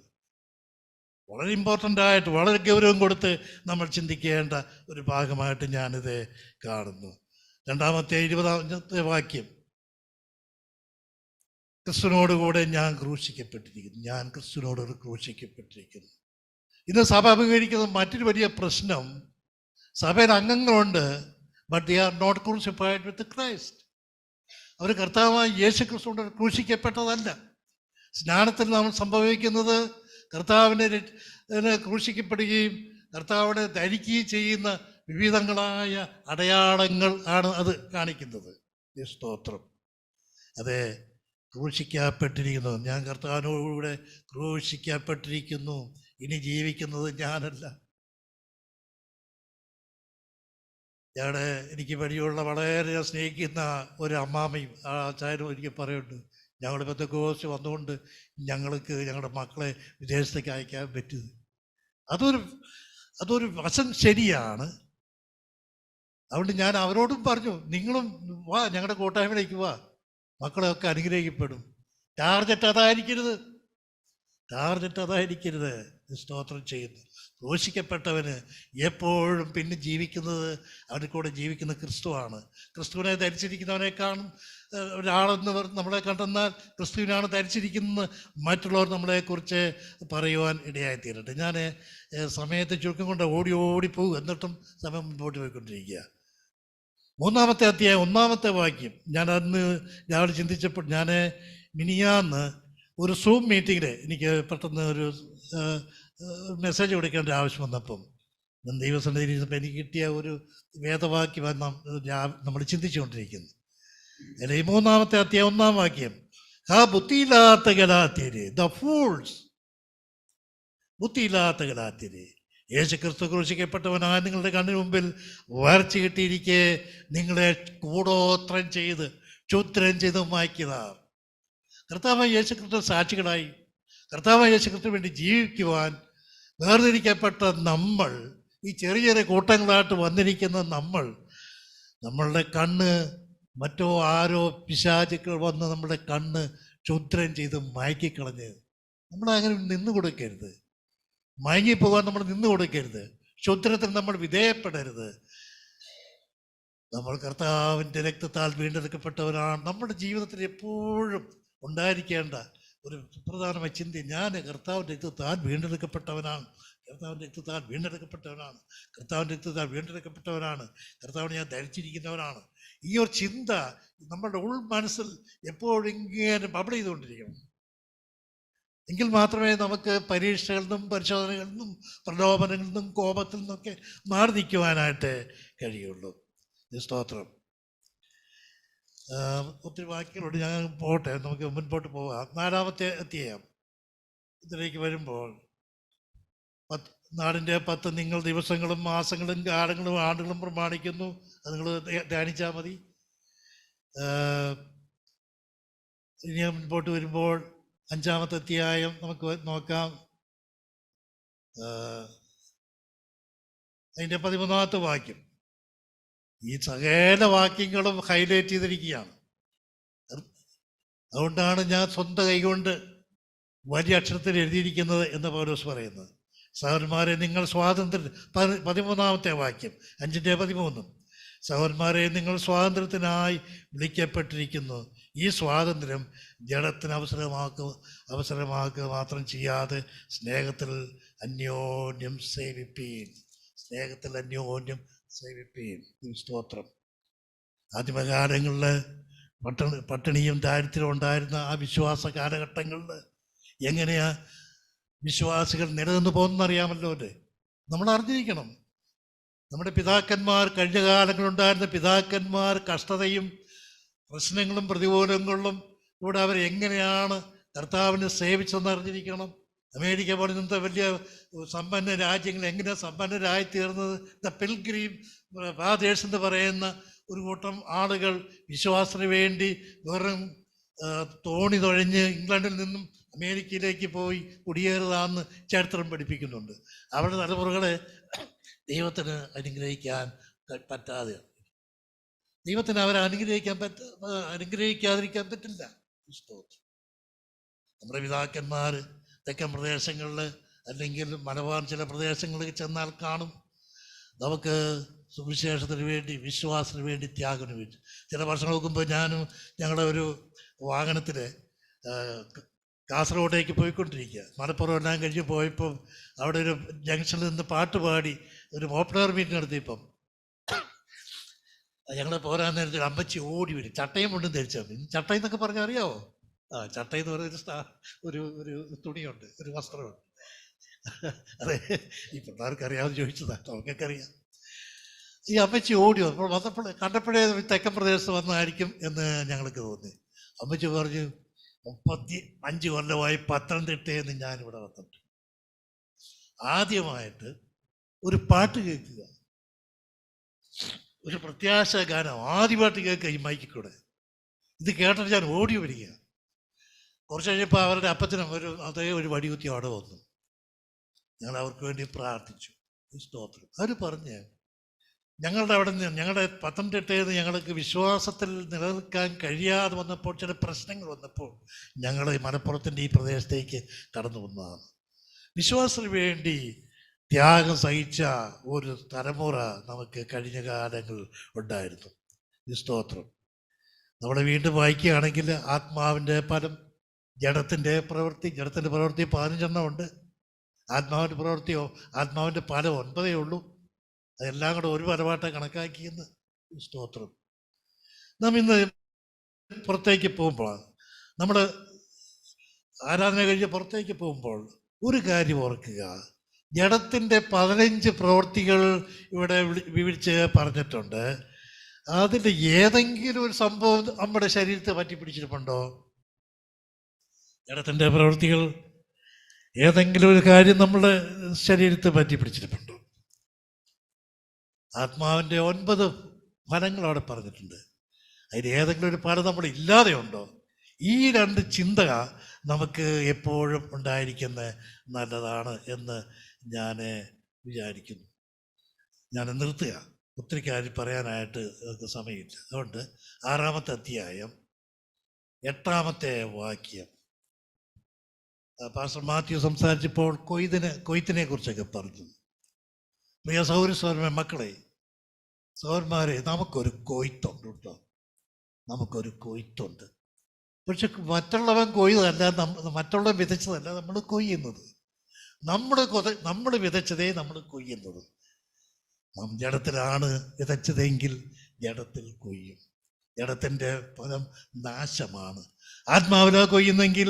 വളരെ ഇമ്പോർട്ടൻ്റ് ആയിട്ട്, വളരെ ഗൗരവം കൊടുത്ത് നമ്മൾ ചിന്തിക്കേണ്ട ഒരു ഭാഗമായിട്ട് ഞാനിത് കാണുന്നു. 2-ാമത്തെ 20-ാമത്തെ വാക്യം. ക്രിസ്തുവിനോടുകൂടെ ഞാൻ ക്രൂശിക്കപ്പെട്ടിരിക്കുന്നു, ഞാൻ ക്രിസ്തുവിനോട് ക്രൂശിക്കപ്പെട്ടിരിക്കുന്നു. ഇന്ന് സഭ അഭിമുഖീകരിക്കുന്ന മറ്റൊരു വലിയ പ്രശ്നം, സഭയിൽ അംഗങ്ങളുണ്ട്, but they are not crucified with Christ. അവർ കർത്താവായ യേശു ക്രിസ്തുവിനോട് ക്രൂശിക്കപ്പെട്ടതല്ല. സ്നാനത്തിൽ നാം സംഭവിക്കുന്നത് കർത്താവിനെ ക്രൂശിക്കപ്പെടുകയും കർത്താവിനെ ധരിക്കുകയും ചെയ്യുന്ന വിവിധങ്ങളായ അടയാളങ്ങൾ ആണ് അത് കാണിക്കുന്നത്. സ്തോത്രം. അതെ, ക്രൂശിക്കപ്പെട്ടിരിക്കുന്നു, ഞാൻ കർത്താവിനോടുകൂടെ ക്രൂശിക്കപ്പെട്ടിരിക്കുന്നു, ഇനി ജീവിക്കുന്നത് ഞാനല്ല. എനിക്ക് വഴിയുള്ള വളരെ സ്നേഹിക്കുന്ന ഒരു അമ്മാമയും ആ അച്ചായനും എനിക്ക് പറയുന്നുണ്ട്, ഞങ്ങൾ പെന്തക്കോസ്ത് വന്നുകൊണ്ട് ഞങ്ങൾക്ക് ഞങ്ങളുടെ മക്കളെ വിദേശത്തേക്ക് അയക്കാൻ പറ്റുന്നത്. അതൊരു വശം ശരിയാണ്. അതുകൊണ്ട് ഞാൻ അവരോടും പറഞ്ഞു, നിങ്ങളും വാ, ഞങ്ങളുടെ കൂട്ടായ്മയിലേക്ക് വാ, മക്കളെയൊക്കെ അനുഗ്രഹിക്കപ്പെടും. ടാർഗറ്റ് അതായിരിക്കരുത്. സ്തോത്രം ചെയ്യുന്നു. ക്രൂശിക്കപ്പെട്ടവന് എപ്പോഴും പിന്നെ ജീവിക്കുന്നത്, അവൻ്റെ കൂടെ ജീവിക്കുന്ന ക്രിസ്തുവാണ്. ക്രിസ്തുവിനെ ധരിച്ചിരിക്കുന്നവനേക്കാളും ഒരാളെന്ന് നമ്മളെ കണ്ടെന്നാൽ ക്രിസ്തുവിനാണ് ധരിച്ചിരിക്കുന്നത് മറ്റുള്ളവർ നമ്മളെക്കുറിച്ച് പറയുവാൻ ഇടയായിത്തീരട്ടെ. ഞാൻ സമയത്തെ ചുരുക്കം കൊണ്ട് ഓടിപ്പോകും, എന്നിട്ടും സമയം മുമ്പോട്ട് പോയിക്കൊണ്ടിരിക്കുക. 3-ാമത്തെ അധ്യായം 1-ാമത്തെ വാക്യം ഞാൻ രാവിലെ ചിന്തിച്ചപ്പോൾ, ഞാൻ മിനിയാന്ന് ഒരു സൂം മീറ്റിങ്ങിൽ എനിക്ക് പെട്ടെന്ന് ഒരു മെസ്സേജ് കൊടുക്കേണ്ട ആവശ്യം വന്നപ്പം ദൈവസന്നിധിയിൽ ഇരുന്നപ്പോൾ എനിക്ക് കിട്ടിയ ഒരു വേദവാക്യം നമ്മൾ ചിന്തിച്ചുകൊണ്ടിരിക്കുന്നു. ഈ 3-ാമത്തെ അധ്യായം 1-ാം വാക്യം, ബുദ്ധിയില്ലാത്ത ഗലാത്യരെ, ദ ഫൂൾസ്, ബുദ്ധിയില്ലാത്ത ഗലാത്യരെ, യേശു ക്രിസ്തു ക്രൂശിക്കപ്പെട്ടവനായ നിങ്ങളുടെ കണ്ണിന് മുമ്പിൽ വരച്ചു കിട്ടിയിരിക്കെ നിങ്ങളെ കൂടോത്രം ചെയ്ത് ക്ഷുദ്രം ചെയ്ത് മായ്ക്കുന്നതാർ. കർത്താവായ യേശു ക്രിസ്തു സാക്ഷികളായി കർത്താവായ യേശു ക്രിസ്തു വേണ്ടി ജീവിക്കുവാൻ വേർതിരിക്കപ്പെട്ട നമ്മൾ, ഈ ചെറിയ ചെറിയ കൂട്ടങ്ങളായിട്ട് വന്നിരിക്കുന്ന നമ്മളുടെ കണ്ണ് മറ്റോ ആരോ പിശാചുക്കൾ വന്ന് നമ്മുടെ കണ്ണ് ക്ഷുദ്രം ചെയ്ത് മയക്കിക്കളഞ്ഞ് നമ്മളങ്ങനെ നിന്നു കൊടുക്കരുത്. മയങ്ങിപ്പോകാൻ നമ്മൾ നിന്നു കൊടുക്കരുത്. ക്ഷുദ്രത്തിന് നമ്മൾ വിധേയപ്പെടരുത്. നമ്മൾ കർത്താവിൻ്റെ രക്തത്താൽ വീണ്ടെടുക്കപ്പെട്ടവരാണ്. നമ്മുടെ ജീവിതത്തിൽ എപ്പോഴും ഉണ്ടായിരിക്കേണ്ട ഒരു സുപ്രധാനമായ ചിന്ത, ഞാൻ കർത്താവിൻ്റെ രക്തത്താൽ വീണ്ടെടുക്കപ്പെട്ടവനാണ്, കർത്താവിൻ്റെ രക്തത്താൽ വീണ്ടെടുക്കപ്പെട്ടവനാണ്, കർത്താവിൻ്റെ രക്തത്താൽ വീണ്ടെടുക്കപ്പെട്ടവനാണ്, കർത്താവിനെ ഞാൻ ധരിച്ചിരിക്കുന്നവനാണ്. ഈ ഒരു ചിന്ത നമ്മുടെ ഉൾ മനസ്സിൽ എപ്പോഴും ഇങ്ങനെ ബബിൾ ചെയ്തുകൊണ്ടിരിക്കണം. എങ്കിൽ മാത്രമേ നമുക്ക് പരീക്ഷകളിൽ നിന്നും പരിശോധനകളിൽ നിന്നും പ്രലോഭനങ്ങളിൽ നിന്നും കോപത്തിൽ നിന്നൊക്കെ മാറി നിൽക്കുവാനായിട്ട് കഴിയുള്ളൂ. സ്തോത്രം. ഒത്തിരി വാക്യങ്ങളുണ്ട്, ഞാൻ പോട്ടെ, നമുക്ക് മുൻപോട്ട് പോകാം. 4-ാമത്തെ അധ്യായം ഇതിലേക്ക് വരുമ്പോൾ, നാടിൻ്റെ 10 നിങ്ങൾ ദിവസങ്ങളും മാസങ്ങളും കാലങ്ങളും ആണ്ടുകളും പ്രമാണിക്കുന്നു. അത് നിങ്ങൾ ധ്യാനിച്ചാൽ മതി. ഇനി മുൻപോട്ട് വരുമ്പോൾ 5-ാമത്തെ അധ്യായം നമുക്ക് നോക്കാം. അതിൻ്റെ 13-ാമത്തെ വാക്യം. ഈ സകല വാക്യങ്ങളും ഹൈലൈറ്റ് ചെയ്തിരിക്കുകയാണ്. അതുകൊണ്ടാണ് ഞാൻ സ്വന്തം കൈകൊണ്ട് വലിയ അക്ഷരത്തിൽ എഴുതിയിരിക്കുന്നത് എന്ന് പൗലോസ് പറയുന്നത്. സഹോദരന്മാരെ, നിങ്ങൾ സ്വാതന്ത്ര്യം, 13-ാമത്തെ വാക്യം 5-13. സഹോദരന്മാരെ, നിങ്ങൾ സ്വാതന്ത്ര്യത്തിനായി വിളിക്കപ്പെട്ടിരിക്കുന്നു. ഈ സ്വാതന്ത്ര്യം ജഡത്തിന് അവസരമാക്കുക മാത്രം ചെയ്യാതെ സ്നേഹത്തിൽ അന്യോന്യം സേവിപ്പീൻ. സ്തോത്രം. ആദ്യമകാലങ്ങളിൽ പട്ടിണിയും ദാരിദ്ര്യവും ഉണ്ടായിരുന്ന ആ വിശ്വാസ കാലഘട്ടങ്ങളിൽ എങ്ങനെയാ വിശ്വാസികൾ നിലനിന്ന് പോകുന്നറിയാമല്ലോ. നമ്മൾ അറിഞ്ഞിരിക്കണം. നമ്മുടെ പിതാക്കന്മാർ, കഴിഞ്ഞ കാലങ്ങളുണ്ടായിരുന്ന പിതാക്കന്മാർ കഷ്ടതയും പ്രശ്നങ്ങളും പ്രതികൂലങ്ങളും ഇവിടെ അവരെങ്ങനെയാണ് കർത്താവിനെ സേവിച്ചെന്ന് അറിഞ്ഞിരിക്കണം. അമേരിക്ക പോലെ ഇന്നത്തെ വലിയ സമ്പന്ന രാജ്യങ്ങൾ എങ്ങനെയാണ് സമ്പന്നരായി തീർന്നത്? ദ പിൽഗ്രീം ഫാദേഴ്സ് എന്ന് പറയുന്ന ഒരു കൂട്ടം ആളുകൾ വിശ്വാസത്തിന് വേണ്ടി വെറും തോണി തുഴഞ്ഞ് ഇംഗ്ലണ്ടിൽ നിന്നും അമേരിക്കയിലേക്ക് പോയി കുടിയേറുകയെന്ന് ചരിത്രം പഠിപ്പിക്കുന്നുണ്ട്. അവരുടെ തലമുറകളെ ദൈവത്തിന് അനുഗ്രഹിക്കാൻ പറ്റാതെ, ദൈവത്തിന് അവരെ അനുഗ്രഹിക്കാതിരിക്കാൻ പറ്റില്ല. നമ്മുടെ പിതാക്കന്മാർ തെക്കൻ പ്രദേശങ്ങളിൽ അല്ലെങ്കിൽ മലബാർ ചില പ്രദേശങ്ങളിൽ ചെന്നാൽ കാണും, നമുക്ക് സുവിശേഷത്തിന് വേണ്ടി, വിശ്വാസത്തിന് വേണ്ടി ത്യാഗത്തിന് വേണ്ടി. ചില വർഷങ്ങൾക്ക് മുമ്പ് ഞാനും ഞങ്ങളുടെ ഒരു വാഹനത്തിൽ കാസർഗോഡേക്ക് പോയിക്കൊണ്ടിരിക്കുക. മലപ്പുറം എല്ലാം കഴിഞ്ഞ് പോയപ്പം അവിടെ ഒരു ജംഗ്ഷനിൽ നിന്ന് പാട്ട് പാടി ഒരു ഓപ്പണർ മീറ്റിംഗ് നടത്തിയപ്പം ഞങ്ങൾ പോരാൻ നേരത്തിൽ അമ്മച്ചി ഓടി വരും, ചട്ടയും കൊണ്ടും ധരിച്ചാൽ. ചട്ടയും എന്നൊക്കെ പറഞ്ഞാൽ അറിയാവോ? ചട്ടയെന്ന് പറയുന്ന ഒരു തുണിയുണ്ട്, ഒരു വസ്ത്രമുണ്ട്. അതെ, ഈ പിള്ളേർക്ക് അറിയാമെന്ന് ചോദിച്ചതാ, നമുക്കൊക്കെ അറിയാം. ഈ അമ്മച്ചി ഓടി അപ്പോൾ വന്നപ്പോൾ കണ്ടപ്പോഴേ തെക്കൻ പ്രദേശത്ത് വന്നതായിരിക്കും എന്ന് ഞങ്ങൾക്ക് തോന്നി. അമ്മച്ചി പറഞ്ഞു, 35 കൊല്ലമായി പത്തനംതിട്ടയിൽ നിന്ന് ഞാനിവിടെ വന്നിട്ട് ആദ്യമായിട്ട് ഒരു പാട്ട് കേൾക്കുക, ഒരു പ്രത്യാശ ഗാനം ആദ്യമായിട്ട് കേൾക്കുക ഈ മൈക്കിൽ കൂടെ. ഇത് കേട്ടിട്ട് ഞാൻ ഓടി വരിക. കുറച്ച് കഴിഞ്ഞപ്പോൾ അവരുടെ അപ്പത്തിനും അതേ ഒരു വടികുത്തി അവിടെ വന്നു. ഞങ്ങൾ അവർക്ക് വേണ്ടി പ്രാർത്ഥിച്ചു. സ്തോത്രം. അവർ പറഞ്ഞ് ഞങ്ങളുടെ അവിടെ നിന്ന്, ഞങ്ങളുടെ പത്തനംതിട്ടയിൽ നിന്ന് ഞങ്ങൾക്ക് വിശ്വാസത്തിൽ നിലനിൽക്കാൻ കഴിയാതെ വന്നപ്പോൾ, ചില പ്രശ്നങ്ങൾ വന്നപ്പോൾ ഞങ്ങൾ മലപ്പുറത്തിൻ്റെ ഈ പ്രദേശത്തേക്ക് കടന്നു വന്നതാണ്. വിശ്വാസത്തിന് വേണ്ടി ത്യാഗം സഹിച്ച ഒരു തലമുറ നമുക്ക് കഴിഞ്ഞ കാലങ്ങൾ ഉണ്ടായിരുന്നു. സ്തോത്രം. നമ്മൾ വീണ്ടും വായിക്കുകയാണെങ്കിൽ ആത്മാവിൻ്റെ ഫലം, ജഡത്തിൻ്റെ പ്രവൃത്തി 15 ഉണ്ട്. ആത്മാവിൻ്റെ പ്രവൃത്തിയോ ആത്മാവിൻ്റെ ഫലം 9 ഉള്ളൂ. അതെല്ലാം കൂടെ ഒരു ഫലമായിട്ട് കണക്കാക്കിയെന്ന്. സ്തോത്രം. നാം ഇന്ന് പുറത്തേക്ക് പോകുമ്പോഴാണ്, നമ്മൾ ആരാധന കഴിഞ്ഞ് പുറത്തേക്ക് പോകുമ്പോൾ ഒരു കാര്യം ഓർക്കുക. ജഡത്തിൻ്റെ 15 പ്രവൃത്തികൾ ഇവിടെ വിവരിച്ച് പറഞ്ഞിട്ടുണ്ട്. അതിൻ്റെ ഏതെങ്കിലും ഒരു സംഭവം നമ്മുടെ ശരീരത്തെ പറ്റി പിടിച്ചിട്ടുണ്ടോ? ജഡത്തിൻ്റെ പ്രവൃത്തികൾ ഏതെങ്കിലും ഒരു കാര്യം നമ്മുടെ ശരീരത്തെ പറ്റി പിടിച്ചിട്ടുണ്ടോ? ആത്മാവിൻ്റെ 9 ഫലങ്ങൾ അവിടെ പറഞ്ഞിട്ടുണ്ട്. അതിന് ഏതെങ്കിലും ഒരു ഫലം നമ്മൾ ഇല്ലാതെ ഉണ്ടോ? ഈ 2 ചിന്ത നമുക്ക് എപ്പോഴും ഉണ്ടായിരിക്കുന്നത് നല്ലതാണ് എന്ന് ഞാൻ വിചാരിക്കുന്നു. ഞാൻ നിർത്തുക, ഒത്തിരി കാര്യം പറയാനായിട്ട് നമുക്ക് സമയമില്ല. അതുകൊണ്ട് 6-ാമത്തെ അധ്യായം 8-ാമത്തെ വാക്യം. പാസ്റ്റർ മാത്യു സംസാരിച്ചപ്പോൾ കൊയ്ത്തിനെ കുറിച്ചൊക്കെ പറഞ്ഞു. പ്രിയ സഹോദര മക്കളെ, സഹോദരന്മാരെ, നമുക്കൊരു കൊയ്ത്തുണ്ട് കേട്ടോ. നമുക്കൊരു കൊയ്ത്തുണ്ട്. പക്ഷെ മറ്റുള്ളവൻ കൊയ്തല്ല, മറ്റുള്ളവൻ വിതച്ചതല്ല നമ്മൾ കൊയ്യുന്നത്. നമ്മൾ വിതച്ചതേ നമ്മൾ കൊയ്യുന്നത്. നാം ജഡത്തിലാണ് വിതച്ചതെങ്കിൽ ജഡത്തിൽ കൊയ്യും. ജഡത്തിൻ്റെ ഫലം നാശമാണ്. ആത്മാവിലാ കൊയ്യുന്നെങ്കിൽ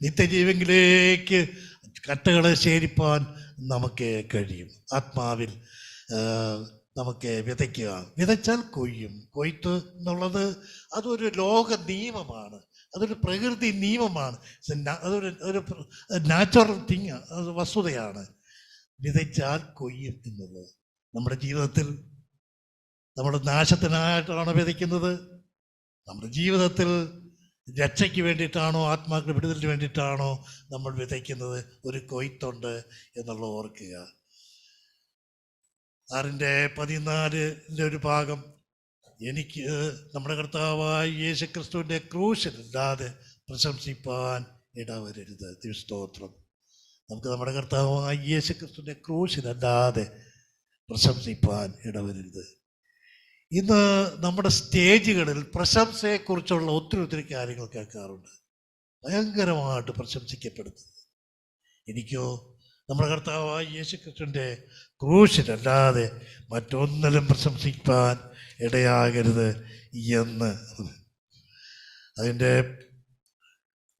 നിത്യജീവനിലേക്ക് കട്ടകളെ ശേരിപ്പാൻ നമുക്ക് കഴിയും. ആത്മാവിൽ നമുക്ക് വിതച്ചാൽ കൊയ്യും. കൊയ്ത്ത് എന്നുള്ളത് അതൊരു ലോക നിയമമാണ്, അതൊരു പ്രകൃതി നിയമമാണ്, അതൊരു നാച്ചുറൽ തിങ്, അത് വസ്തുതയാണ്. വിതച്ചാൽ കൊയ്യും എന്നുള്ളത്. നമ്മുടെ ജീവിതത്തിൽ നമ്മുടെ നാശത്തിനായിട്ടാണോ വിതയ്ക്കുന്നത്? നമ്മുടെ ജീവിതത്തിൽ രക്ഷയ്ക്ക് വേണ്ടിയിട്ടാണോ, ആത്മാക്കളുടെ വിടുതലിന് വേണ്ടിയിട്ടാണോ നമ്മൾ വിതയ്ക്കുന്നത്? ഒരു കൊയ്ത്തുണ്ട് എന്നുള്ളത് ഓർക്കുക. 6:14 ഒരു ഭാഗം, എനിക്ക് നമ്മുടെ കർത്താവായ യേശുക്രിസ്തുവിൻ്റെ ക്രൂശിലല്ലാതെ പ്രശംസിപ്പാൻ ഇടവരരുത്. സ്തോത്രം. നമുക്ക് നമ്മുടെ കർത്താവായ യേശുക്രിസ്തുവിൻ്റെ ക്രൂശിലല്ലാതെ പ്രശംസിപ്പാൻ ഇടവരരുത്. ഇന്ന് നമ്മുടെ സ്റ്റേജുകളിൽ പ്രശംസയെക്കുറിച്ചുള്ള ഒത്തിരി കാര്യങ്ങൾ കേൾക്കാറുണ്ട്. ഭയങ്കരമായിട്ട് പ്രശംസിക്കപ്പെടുന്നത്. എനിക്കോ നമ്മുടെ കർത്താവായ യേശുക്രിസ്തുവിൻ്റെ ക്രൂശിലല്ലാതെ മറ്റൊന്നിലും പ്രശംസിക്കാൻ ഇടയാകരുത് എന്ന്. അതിൻ്റെ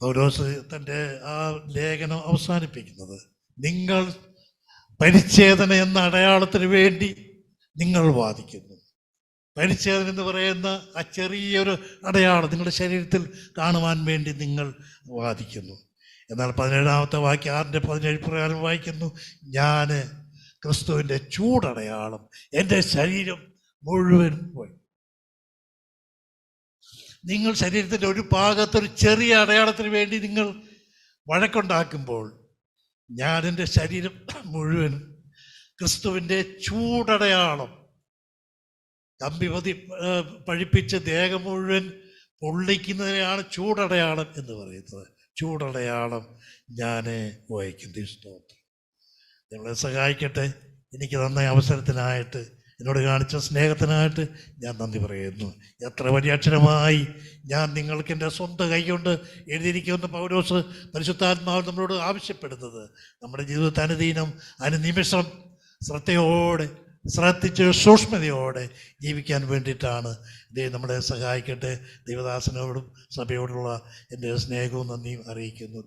പൗലോസ് തൻ്റെ ആ ലേഖനം അവസാനിപ്പിക്കുന്നത്, നിങ്ങൾ പരിച്ഛേദന എന്ന അടയാളത്തിന് വേണ്ടി നിങ്ങൾ വാദിക്കുന്നു. പരിച്ഛേദന എന്ന് പറയുന്ന ആ ചെറിയൊരു അടയാളം നിങ്ങളുടെ ശരീരത്തിൽ കാണുവാൻ വേണ്ടി നിങ്ങൾ വാദിക്കുന്നു. എന്നാൽ 17-ാമത്തെ വാക്യം 6:17 പ്രകാരം വായിക്കുന്നു, ഞാൻ ക്രിസ്തുവിൻ്റെ ചൂടടയാളം എൻ്റെ ശരീരം മുഴുവൻ പോയി. നിങ്ങൾ ശരീരത്തിൻ്റെ ഒരു ഭാഗത്തൊരു ചെറിയ അടയാളത്തിന് വേണ്ടി നിങ്ങൾ വഴക്കുണ്ടാക്കുമ്പോൾ, ഞാൻ എൻ്റെ ശരീരം മുഴുവനും ക്രിസ്തുവിൻ്റെ ചൂടടയാളം, കമ്പി പഴിപ്പിച്ച് ദേഹം മുഴുവൻ പൊള്ളിക്കുന്നതിനെയാണ് ചൂടടയാളം എന്ന് പറയുന്നത്. ചൂടടയാളം ഞാൻ വഹിക്കുന്നു. സ്തോത്രം. നിങ്ങളെ സഹായിക്കട്ടെ. എനിക്ക് തന്ന അവസരത്തിനായിട്ട് എന്നോട് കാണിച്ച സ്നേഹത്തിനായിട്ട് ഞാൻ നന്ദി പറയുന്നു. എത്ര വലിയ അക്ഷരമായി ഞാൻ നിങ്ങൾക്ക് എൻ്റെ സ്വന്തം കൈകൊണ്ട് എഴുതിയിരിക്കുമെന്ന് പൗലോസ് പരിശുദ്ധാത്മാവ് നമ്മളോട് ആവശ്യപ്പെടുന്നത് നമ്മുടെ ജീവിതത്തെ അനുനിമിഷം ശ്രദ്ധയോടെ ശ്രദ്ധിച്ച് സൂക്ഷ്മതയോടെ ജീവിക്കാൻ വേണ്ടിയിട്ടാണ്. ദൈവം നമ്മളെ സഹായിക്കട്ടെ. ദൈവദാസനോടും സഭയോടുള്ള എൻ്റെ സ്നേഹവും നന്ദിയും അറിയിക്കുന്നു.